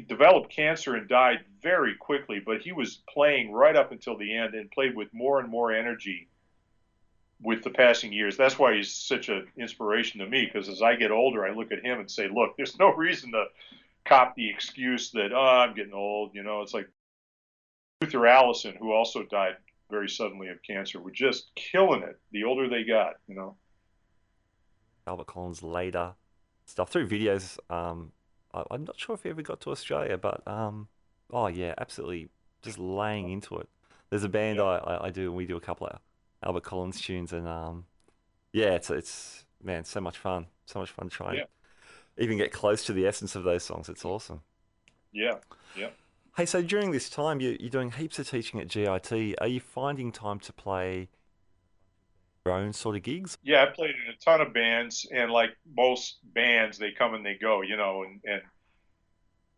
developed cancer and died very quickly, but he was playing right up until the end and played with more and more energy with the passing years. That's why he's such an inspiration to me, because as I get older, I look at him and say, look, there's no reason to cop the excuse that, oh, I'm getting old. It's like Luther Allison, who also died very suddenly of cancer, were just killing it the older they got. Albert Collins later stuff through videos. I'm not sure if he ever got to Australia, but oh yeah, absolutely just laying into it. There's a band I do, and we do a couple of Albert Collins tunes, and it's man, so much fun trying to even get close to the essence of those songs. It's awesome. Yeah. Hey, so during this time, you're doing heaps of teaching at GIT. Are you finding time to play your own sort of gigs? Yeah, I played in a ton of bands, and like most bands, they come and they go, and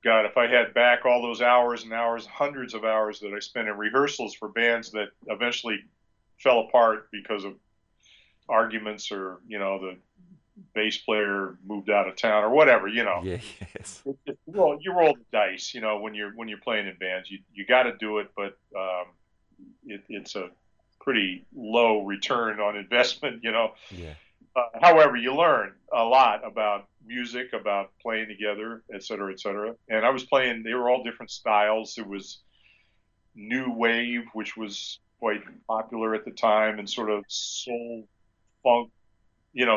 God, if I had back all those hours and hours, hundreds of hours that I spent in rehearsals for bands that eventually fell apart because of arguments, or, the bass player moved out of town or whatever, Yeah, yes. You roll the dice, when you're playing in bands. You got to do it, but it's a pretty low return on investment, Yeah. However, you learn a lot about music, about playing together, et cetera, et cetera. And I was playing, they were all different styles. There was new wave, which was quite popular at the time, and sort of soul, funk,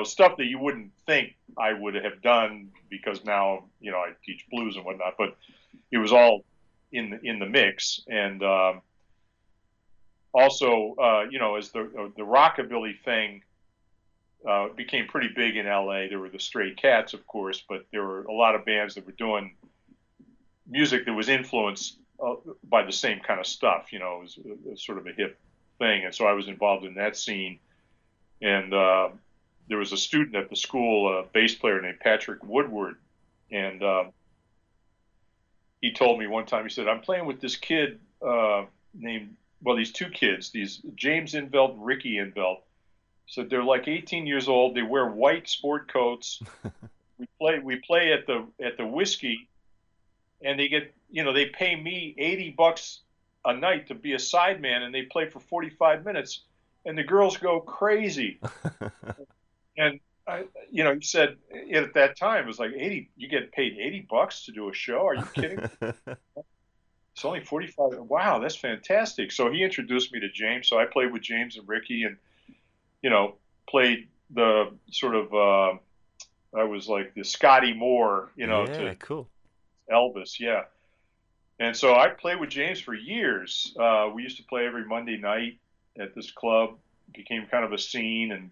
stuff that you wouldn't think I would have done, because now, I teach blues and whatnot, but it was all in the mix. And also, as the rockabilly thing became pretty big in LA, there were the Stray Cats, of course, but there were a lot of bands that were doing music that was influenced by the same kind of stuff. It was sort of a hip thing. And so I was involved in that scene. And there was a student at the school, a bass player named Patrick Woodward, and he told me one time, he said, I'm playing with this kid these two kids, these James Invelt and Ricky Invelt. He said, they're like 18 years old. They wear white sport coats. We play at the Whiskey, and they get, they pay me $80 a night to be a sideman, and they play for 45 minutes, and the girls go crazy. And he said at that time it was like 80. You get paid $80 to do a show. Are you kidding? It's only 45. Wow, that's fantastic. So he introduced me to James. So I played with James and Ricky, and played the sort of. I was like the Scotty Moore, to cool. Elvis, yeah. And so I played with James for years. We used to play every Monday night at this club. It became kind of a scene, and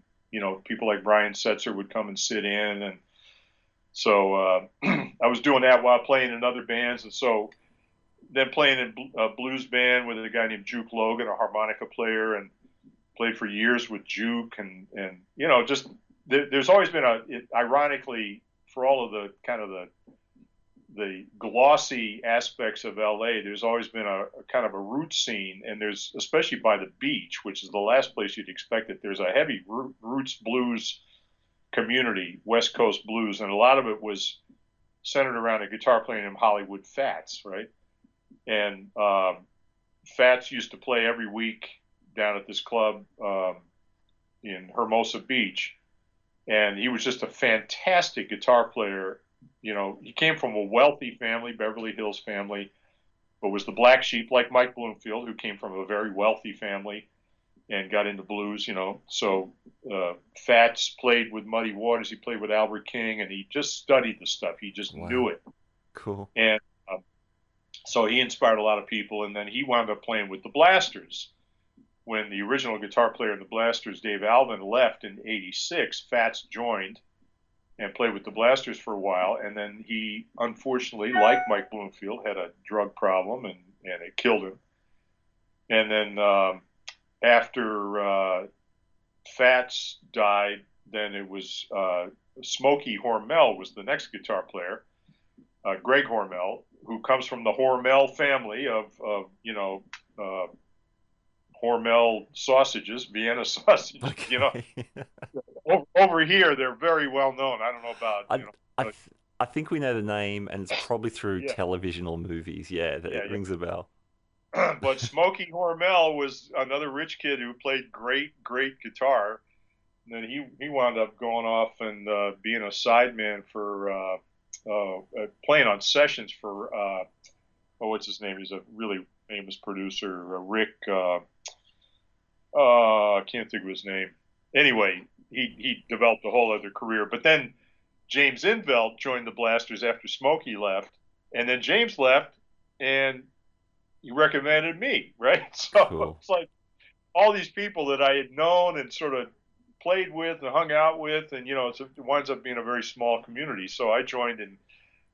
people like Brian Setzer would come and sit in, and so I was doing that while playing in other bands, and so then playing in a blues band with a guy named Juke Logan, a harmonica player, and played for years with Juke, and just there's always been ironically, for all of the kind of the glossy aspects of LA, there's always been a kind of a roots scene, and there's, especially by the beach, which is the last place you'd expect it, there's a heavy roots blues community, West Coast blues, and a lot of it was centered around a guitar player named Hollywood Fats, right? And Fats used to play every week down at this club in Hermosa Beach, and he was just a fantastic guitar player. He came from a wealthy family, Beverly Hills family, but was the black sheep, like Mike Bloomfield, who came from a very wealthy family and got into blues. So Fats played with Muddy Waters, he played with Albert King, and he just studied the stuff. He just knew it. Cool. And so he inspired a lot of people, and then he wound up playing with the Blasters. When the original guitar player in the Blasters, Dave Alvin, left in '86, Fats joined and played with the Blasters for a while, and then he, unfortunately, like Mike Bloomfield, had a drug problem, and it killed him. And then after Fats died, then it was Smokey Hormel was the next guitar player, Greg Hormel, who comes from the Hormel family of Hormel sausages, Vienna sausages. Okay. Over here, they're very well known. I don't know about. I think we know the name, and it's probably through television or movies. Yeah, it rings a bell. But Smokey Hormel was another rich kid who played great guitar. And then he wound up going off and being a sideman for playing on sessions for what's his name? He's a really famous producer, Rick. I can't think of his name. Anyway, he developed a whole other career. But then James Invelt joined the Blasters after Smokey left, and then James left, and he recommended me, right? So cool. It's like all these people that I had known and sort of played with and hung out with, and it winds up being a very small community. So I joined in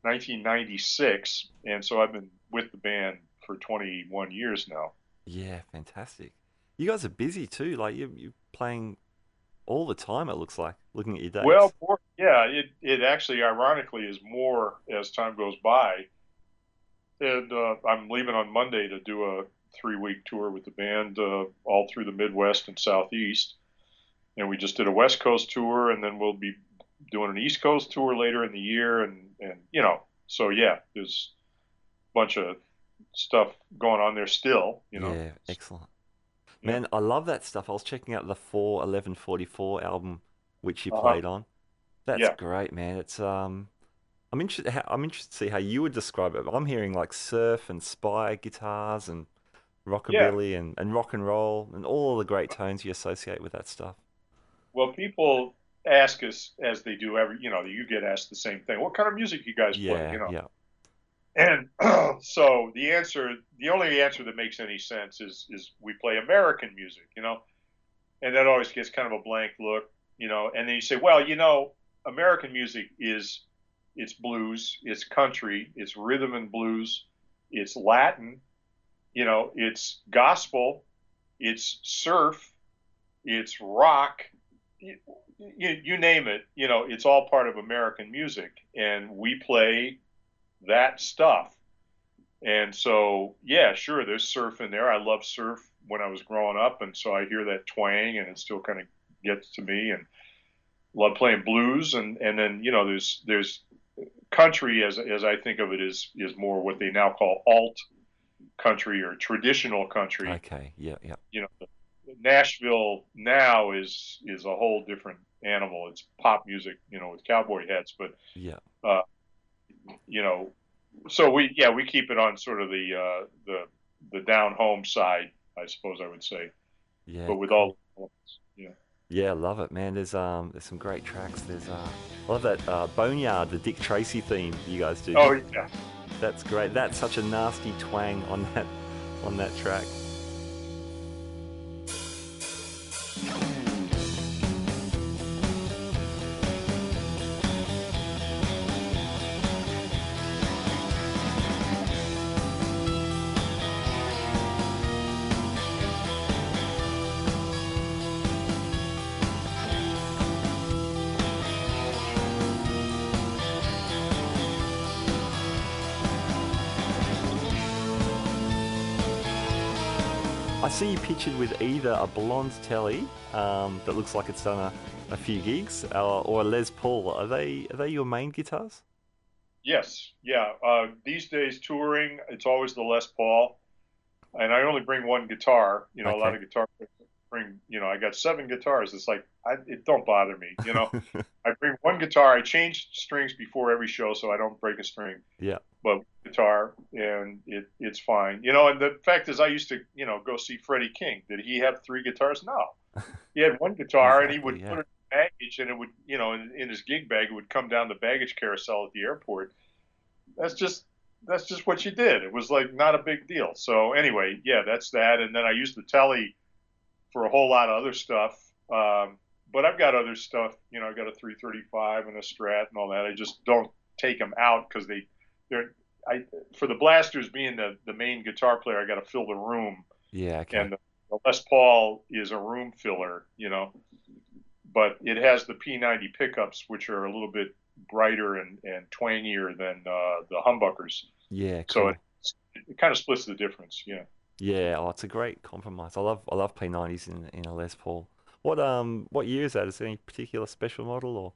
1996, and so I've been with the band for 21 years now. Yeah, fantastic. You guys are busy too. Like you're playing all the time, it looks like, looking at your dates. Well, yeah, it actually ironically is more as time goes by. And I'm leaving on Monday to do a 3-week tour with the band all through the Midwest and Southeast. And we just did a West Coast tour, and then we'll be doing an East Coast tour later in the year. And so yeah, there's a bunch of stuff going on there still, Yeah, excellent. Man, I love that stuff. I was checking out the 4/11/44 album, which you played on. That's great, man. It's I'm interested to see how you would describe it. I'm hearing like surf and spy guitars and rockabilly and rock and roll and all the great tones you associate with that stuff. Well, people ask us, as they do you get asked the same thing. What kind of music you guys play? Yeah. And so the only answer that makes any sense is we play American music, and that always gets kind of a blank look, and then you say, well, American music it's blues, it's country, it's rhythm and blues, it's Latin, it's gospel, it's surf, it's rock, you name it, it's all part of American music, and we play that stuff. And so, yeah, sure, there's surf in there. I love surf when I was growing up, and so I hear that twang, and it still kind of gets to me, and love playing blues, and then there's country as I think of it is more what they now call alt country or traditional country. Okay, yeah. Nashville now is a whole different animal. It's pop music, with cowboy hats. But Yeah. you know, so we keep it on sort of the down home side, I suppose I would say. Yeah. But with Cool. all, yeah. Yeah, I love it, man. There's some great tracks. I love that Boneyard, the Dick Tracy theme you guys do. Oh yeah. That's great. That's such a nasty twang on that track. I see you pictured with either a blonde telly that looks like it's done a few gigs, or a Les Paul. Are they your main guitars? Yes, yeah. These days touring, it's always the Les Paul, and I only bring one guitar. A lot Okay. of guitar players bring. I got 7 guitars. It's like it don't bother me. I bring one guitar. I change strings before every show so I don't break a string. Yeah. But guitar, and it's fine. And the fact is, I used to go see Freddie King. Did he have 3 guitars? No, he had one guitar, and he Exactly. would Yeah. put it in baggage, and it would in his gig bag, it would come down the baggage carousel at the airport. That's just what you did. It was like not a big deal. So anyway, yeah, that's that. And then I used the telly for a whole lot of other stuff. But I've got other stuff. I've got a 335 and a Strat and all that. I just don't take them out because for the blasters being the main guitar player, I got to fill the room. Yeah. Okay. And the Les Paul is a room filler, but it has the P90 pickups, which are a little bit brighter and twangier than the humbuckers. Yeah. So Cool. it kind of splits the difference. Yeah. Yeah. Oh, it's a great compromise. I love P90s in a Les Paul. What year is that? Is there any particular special model or?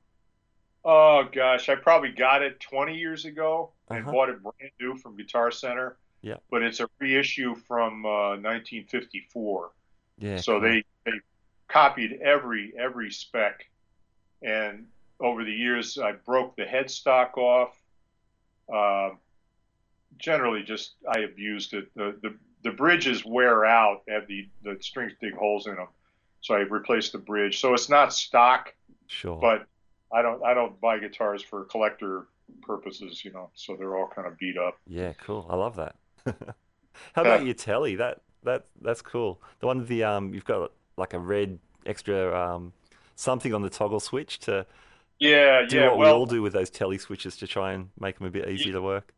Oh gosh, I probably got it 20 years ago and Uh-huh. bought it brand new from Guitar Center, Yeah. but it's a reissue from 1954. Yeah. So Cool. they copied every spec, and over the years I broke the headstock off. Uh, Generally, just I abused it. The bridges wear out, have the strings dig holes in them, so I replaced the bridge. So it's not stock, Sure. but I don't buy guitars for collector purposes, so they're all kind of beat up. Yeah. Cool. I love that. How about your telly? That's cool. The one with the you've got like a red extra something on the toggle switch to Yeah, do yeah. what we all do with those telly switches to try and make them a bit easier to work.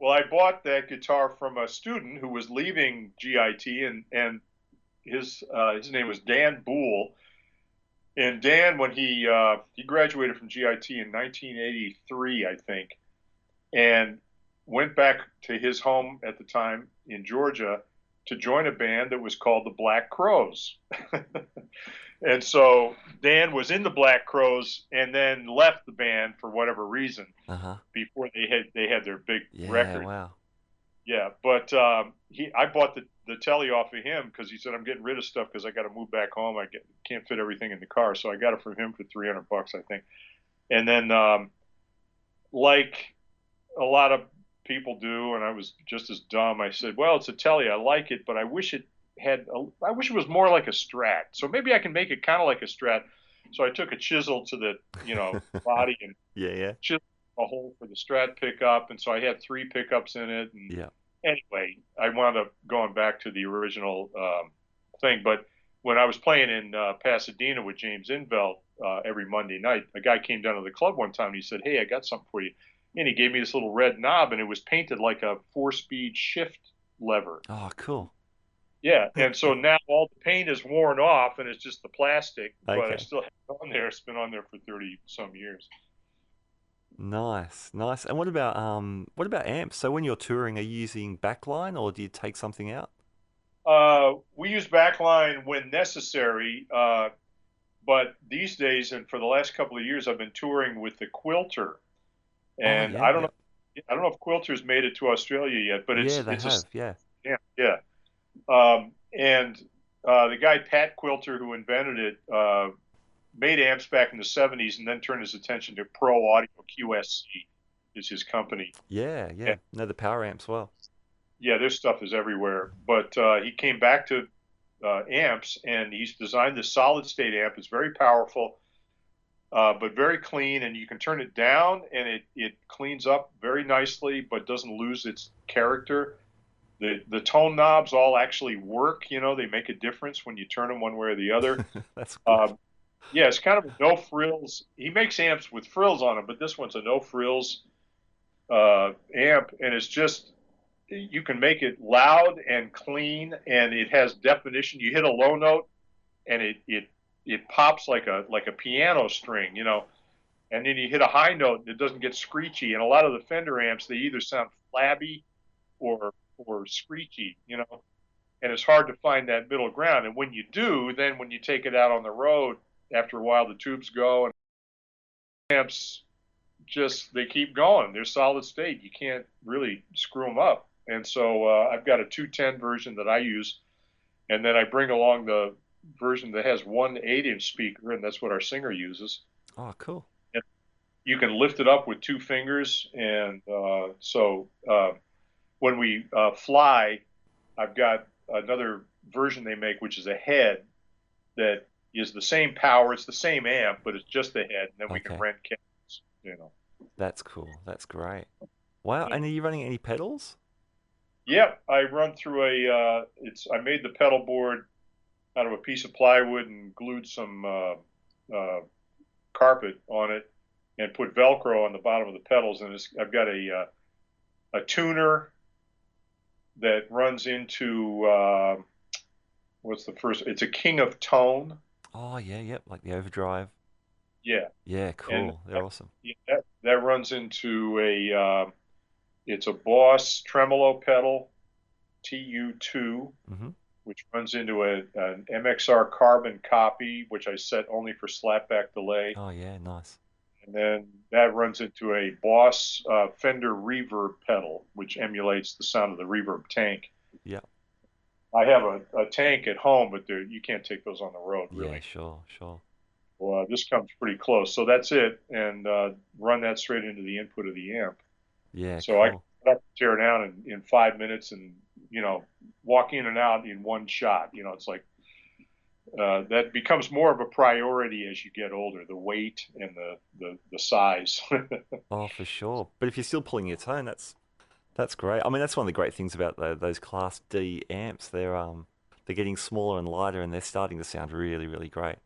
Well, I bought that guitar from a student who was leaving GIT, and his name was Dan Boole. And Dan, when he graduated from GIT in 1983, I think, and went back to his home at the time in Georgia to join a band that was called the Black Crowes. And so Dan was in the Black Crowes and then left the band for whatever reason Uh-huh. before they had their big Yeah. record. Wow. Yeah, but I bought the telly off of him because he said I'm getting rid of stuff because I got to move back home. Can't fit everything in the car, so I got it from him for $300, I think. And then, like a lot of people do, and I was just as dumb. I said, "Well, it's a telly. I like it, but I wish it was more like a Strat. So maybe I can make it kind of like a Strat." So I took a chisel to the body and Yeah. chiseled a hole for the Strat pickup, and so I had 3 pickups in it. And Yeah. anyway, I wound up going back to the original thing. But when I was playing in Pasadena with James Invelt every Monday night, a guy came down to the club one time and he said, "Hey, I got something for you." And he gave me this little red knob, and it was painted like a 4-speed shift lever. Oh, cool. Yeah, and so now all the paint is worn off, and it's just the plastic, but I Okay. still have it on there. It's been on there for 30-some years. Nice. And what about amps? So when you're touring, are you using backline or do you take something out? We use backline when necessary, but these days and for the last couple of years, I've been touring with the Quilter, Oh, and yeah. I don't know if Quilter's made it to Australia yet, but Yeah, they it's have. Yeah. yeah. And the guy Pat Quilter, who invented it, made amps back in the 70s and then turned his attention to Pro Audio. QSC is his company. Yeah, yeah. And, No, the power amps well. yeah, their stuff is everywhere. But he came back to amps, and he's designed this solid state amp. It's very powerful, but very clean, and you can turn it down, and it cleans up very nicely, but doesn't lose its character. The tone knobs all actually work. They make a difference when you turn them one way or the other. That's good. Yeah, it's kind of a no frills. He makes amps with frills on them, but this one's a no frills amp, and it's just, you can make it loud and clean, and it has definition. You hit a low note, and it pops like a piano string, and then you hit a high note, and it doesn't get screechy. And a lot of the Fender amps, they either sound flabby or screechy, and it's hard to find that middle ground. And when you do, then when you take it out on the road, after a while the tubes go, and amps just, they keep going. They're solid state. You can't really screw them up. And so I've got a 210 version that I use, and then I bring along the version that has one 8-inch speaker, and that's what our singer uses. Oh, cool. And you can lift it up with 2 fingers, and so when we fly, I've got another version they make, which is a head that is the same power. It's the same amp, but it's just the head, and then we can rent cabinets, That's cool. That's great. Wow. And are you running any pedals? Yeah, I run through I made the pedal board out of a piece of plywood and glued some carpet on it and put Velcro on the bottom of the pedals. And I've got a tuner that runs into, what's the first? It's a King of Tone. Oh, yeah, yep, like the overdrive. Yeah. Yeah, cool. And They're awesome. Yeah, that runs into it's a Boss tremolo pedal, TU2, which runs into an MXR carbon copy, which I set only for slapback delay. Oh, yeah, nice. And then that runs into a Boss Fender reverb pedal, which emulates the sound of the reverb tank. Yeah. I have a tank at home, but you can't take those on the road, really. Yeah, sure. Well, this comes pretty close. So that's it, and run that straight into the input of the amp. Yeah, so cool. I can tear it down in 5 minutes and, walk in and out in one shot. It's like that becomes more of a priority as you get older, the weight and the size. Oh, for sure. But if you're still pulling your tone, that's great. I mean, that's one of the great things about those Class D amps. They're getting smaller and lighter, and they're starting to sound really, really great.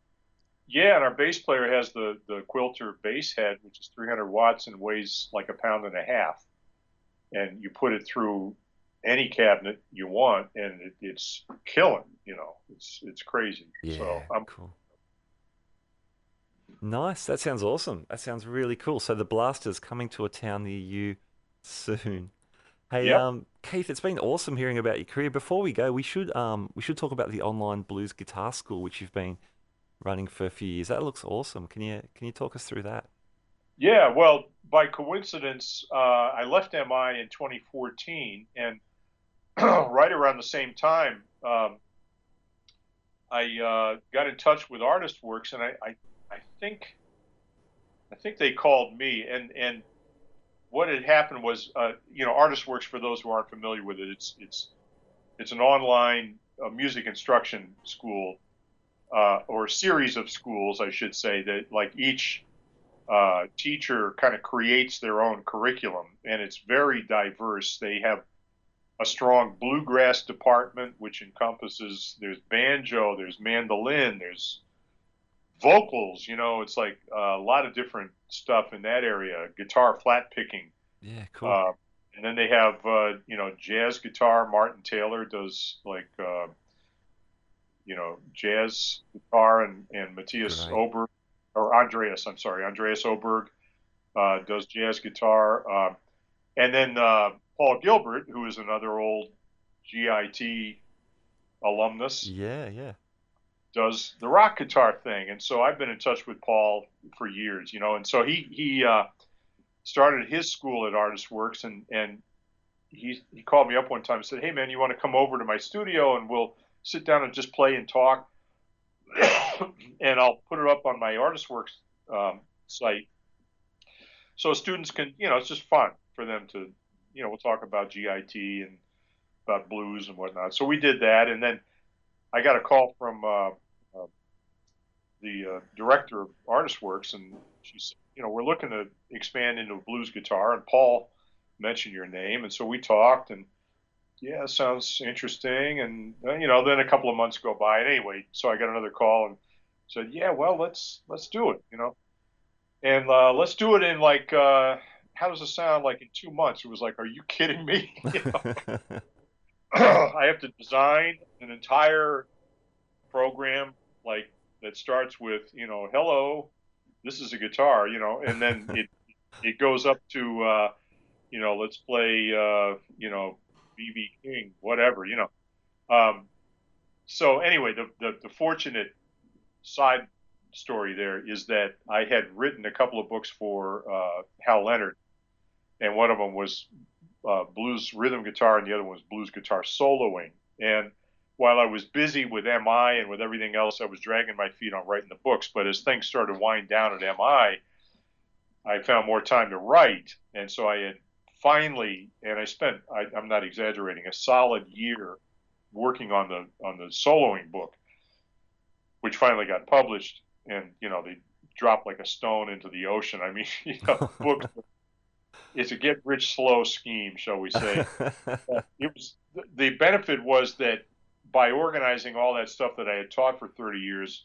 Yeah, and our bass player has the Quilter bass head, which is 300 watts and weighs like 1.5 pounds. And you put it through any cabinet you want, and it's killing. It's crazy. Yeah, so cool. Nice. That sounds awesome. That sounds really cool. So the Blaster's coming to a town near you soon. Hey, yep. Keith, it's been awesome hearing about your career. Before we go, we should talk about the online blues guitar school, which you've been running for a few years. That looks awesome. Can you talk us through that? Yeah, well, by coincidence, I left MI in 2014, and right around the same time, I got in touch with Artist Works, and I think they called me, and what had happened was, Artist Works, for those who aren't familiar with it, it's an online music instruction school, or series of schools, I should say, that like each teacher kind of creates their own curriculum, and it's very diverse. They have a strong bluegrass department, which encompasses, there's banjo, there's mandolin, there's vocals, it's like a lot of different stuff in that area, guitar flat picking. Yeah, cool. And then they have, jazz guitar. Martin Taylor does like, jazz guitar, and Matthias Oberg, or Andreas Oberg does jazz guitar. And then Paul Gilbert, who is another old GIT alumnus, does the rock guitar thing. And so I've been in touch with Paul for years, and so he started his school at Artist Works, and he called me up one time and said, "Hey man, you want to come over to my studio and we'll sit down and just play and talk?" and I'll put it up on my ArtistWorks site, so students can, it's just fun for them to, we'll talk about GIT and about blues and whatnot. So we did that, and then I got a call from the director of ArtistWorks, and she said, we're looking to expand into blues guitar, and Paul mentioned your name, and so we talked, and yeah, sounds interesting, and then a couple of months go by, and anyway, so I got another call and said, yeah, well, let's do it, and let's do it in like, how does it sound like in 2 months? It was like, are you kidding me? I have to design an entire program like that starts with, hello, this is a guitar, and then it goes up to, let's play, BB King, whatever, So anyway, the fortunate side story there is that I had written a couple of books for Hal Leonard, and one of them was blues rhythm guitar, and the other one was blues guitar soloing. And while I was busy with MI and with everything else, I was dragging my feet on writing the books. But as things started to wind down at MI, I found more time to write. And so I had finally, and I spent, I'm not exaggerating, a solid year working on the soloing book, which finally got published. And, they dropped like a stone into the ocean. I mean, books, it's a get rich slow scheme, shall we say. The benefit was that by organizing all that stuff that I had taught for 30 years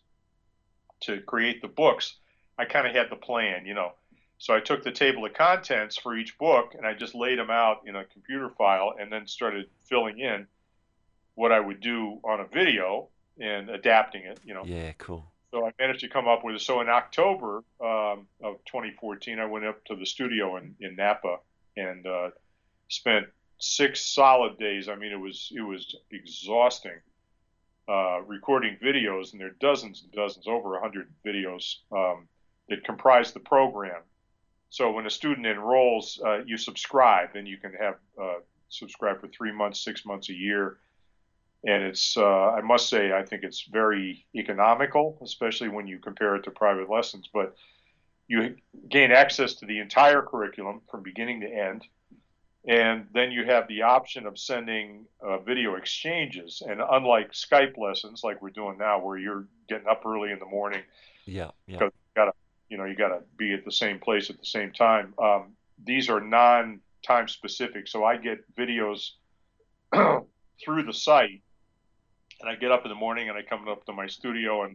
to create the books, I kind of had the plan, So I took the table of contents for each book and I just laid them out in a computer file and then started filling in what I would do on a video and adapting it, Yeah, cool. So I managed to come up with it. So in October of 2014, I went up to the studio in Napa and spent 6 solid days. I mean, it was exhausting recording videos, and there are dozens and dozens, over 100 videos that comprise the program. So when a student enrolls, you subscribe, and you can have subscribe for 3 months, 6 months, a year. And it's, I must say, I think it's very economical, especially when you compare it to private lessons. But you gain access to the entire curriculum from beginning to end. And then you have the option of sending video exchanges. And unlike Skype lessons, like we're doing now, where you're getting up early in the morning, yeah, because you gotta be at the same place at the same time. These are non-time specific, so I get videos through the site. And I get up in the morning and I come up to my studio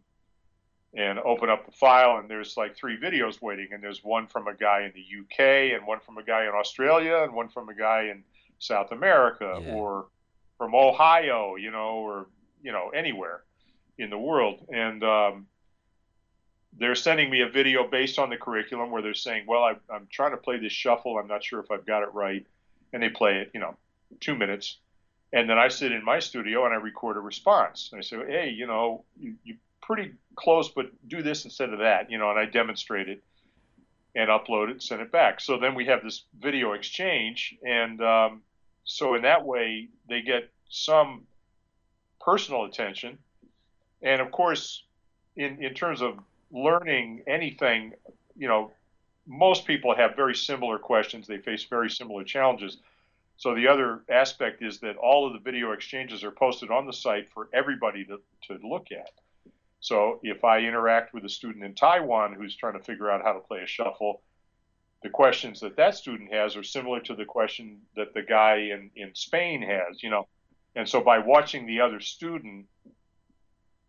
and open up the file, and there's like 3 videos waiting, and there's one from a guy in the UK and one from a guy in Australia and one from a guy in South America, or from Ohio, or anywhere in the world. And they're sending me a video based on the curriculum where they're saying, well, I'm trying to play this shuffle. I'm not sure if I've got it right. And they play it, 2 minutes. And then I sit in my studio and I record a response. And I say, hey, you're pretty close, but do this instead of that, and I demonstrate it and upload it, send it back. So then we have this video exchange. And so in that way, they get some personal attention. And of course, in terms of learning anything, most people have very similar questions. They face very similar challenges. So the other aspect is that all of the video exchanges are posted on the site for everybody to look at. So if I interact with a student in Taiwan who's trying to figure out how to play a shuffle, the questions that student has are similar to the question that the guy in Spain has, And so by watching the other student,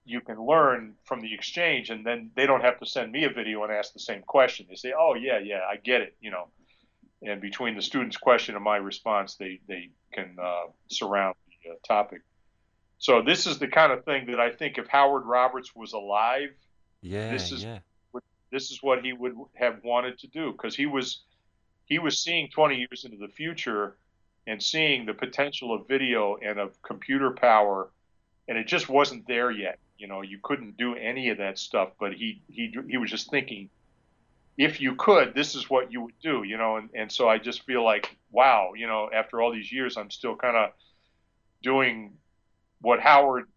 you can learn from the exchange, and then they don't have to send me a video and ask the same question. They say, oh, yeah, I get it, And between the student's question and my response, they can surround the topic. So this is the kind of thing that I think if Howard Roberts was alive, this is what he would have wanted to do, because he was seeing 20 years into the future and seeing the potential of video and of computer power, and it just wasn't there yet. You couldn't do any of that stuff, but he was just thinking, if you could, this is what you would do, and so I just feel like, wow, after all these years, I'm still kind of doing what Howard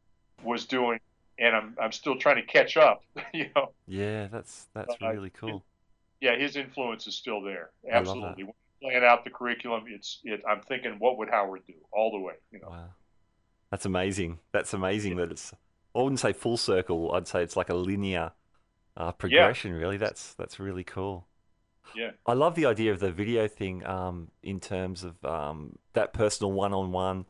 was doing and I'm still trying to catch up. Yeah, that's really cool. His influence is still there. I love Absolutely. When I'm playing out the curriculum, I'm thinking, what would Howard do all the way? Wow, that's amazing. That's amazing that it's. I wouldn't say full circle. I'd say it's like a linear progression. Really, that's really cool. Yeah. I love the idea of the video thing. In terms of that personal one-on-one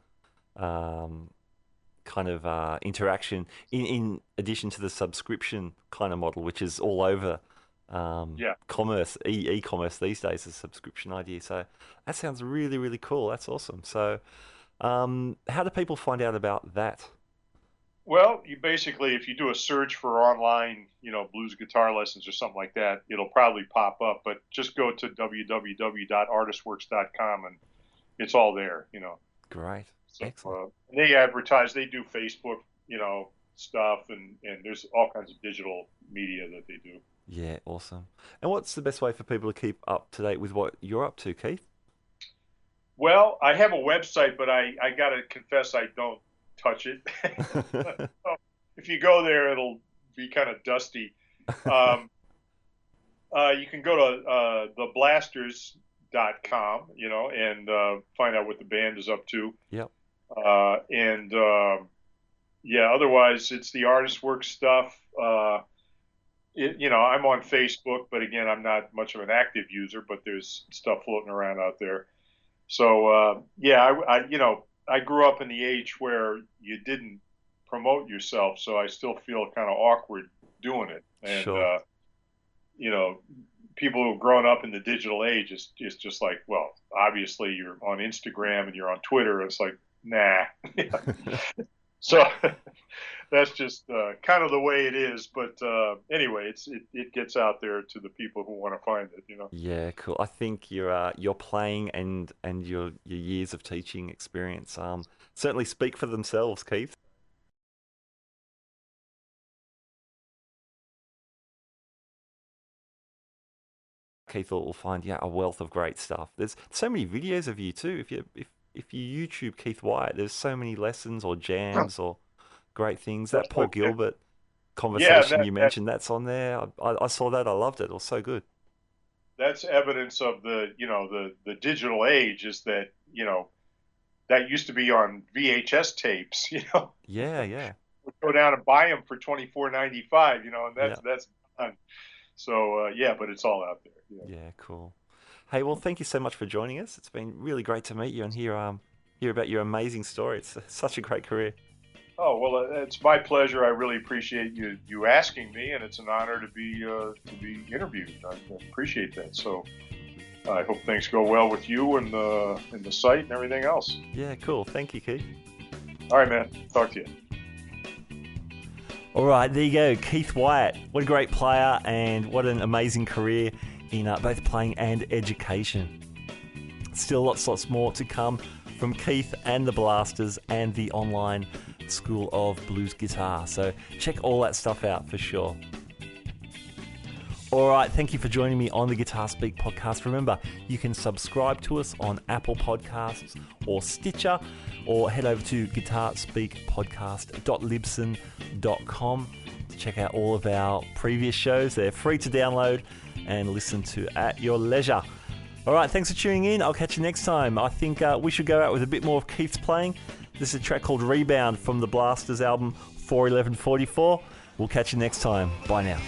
kind of interaction. In addition to the subscription kind of model, which is all over. Commerce, e-commerce these days, is a subscription idea. So that sounds really, really cool. That's awesome. So, how do people find out about that? Well, you basically, if you do a search for online, blues guitar lessons or something like that, it'll probably pop up. But just go to www.artistworks.com and it's all there. Great, so, excellent. They advertise. They do Facebook, stuff, and there's all kinds of digital media that they do. Yeah, awesome. And what's the best way for people to keep up to date with what you're up to, Keith? Well, I have a website, but I got to confess I don't touch it. If you go there, it'll be kind of dusty. You can go to theblasters.com, and find out what the band is up to. Yep. Otherwise, it's the Artist Works stuff. I'm on Facebook, but again, I'm not much of an active user, but there's stuff floating around out there. So, I grew up in the age where you didn't promote yourself, so I still feel kind of awkward doing it. And, sure. People who've grown up in the digital age is just like, well, obviously you're on Instagram and you're on Twitter. It's like, nah. So that's just kind of the way it is. But anyway, it gets out there to the people who want to find it. Yeah, cool. I think your playing and your years of teaching experience certainly speak for themselves, Keith. Keith will find a wealth of great stuff. There's so many videos of you too. If you YouTube Keith Wyatt, there's so many lessons or jams or great things. That Paul Gilbert conversation you mentioned, that's on there. I saw that. I loved it. It was so good. That's evidence of the digital age, is that, that used to be on VHS tapes, Yeah. We'd go down and buy them for $24.95, and that's done. So, but it's all out there. Yeah, cool. Hey, well, thank you so much for joining us. It's been really great to meet you and hear about your amazing story. It's such a great career. Oh, well, it's my pleasure. I really appreciate you asking me, and it's an honor to be interviewed. I appreciate that. So I hope things go well with you and the site and everything else. Yeah, cool. Thank you, Keith. All right, man. Talk to you. All right, there you go. Keith Wyatt. What a great player and what an amazing career in both playing and education. Still lots more to come from Keith and the Blasters and the online School of Blues Guitar. So check all that stuff out for sure. All right, thank you for joining me on the Guitar Speak podcast. Remember, you can subscribe to us on Apple Podcasts or Stitcher, or head over to guitarspeakpodcast.libsyn.com to check out all of our previous shows. They're free to download and listen to at your leisure. All right, thanks for tuning in. I'll catch you next time. I think we should go out with a bit more of Keith's playing. This is a track called Rebound from the Blasters album 41144. We'll catch you next time. Bye now.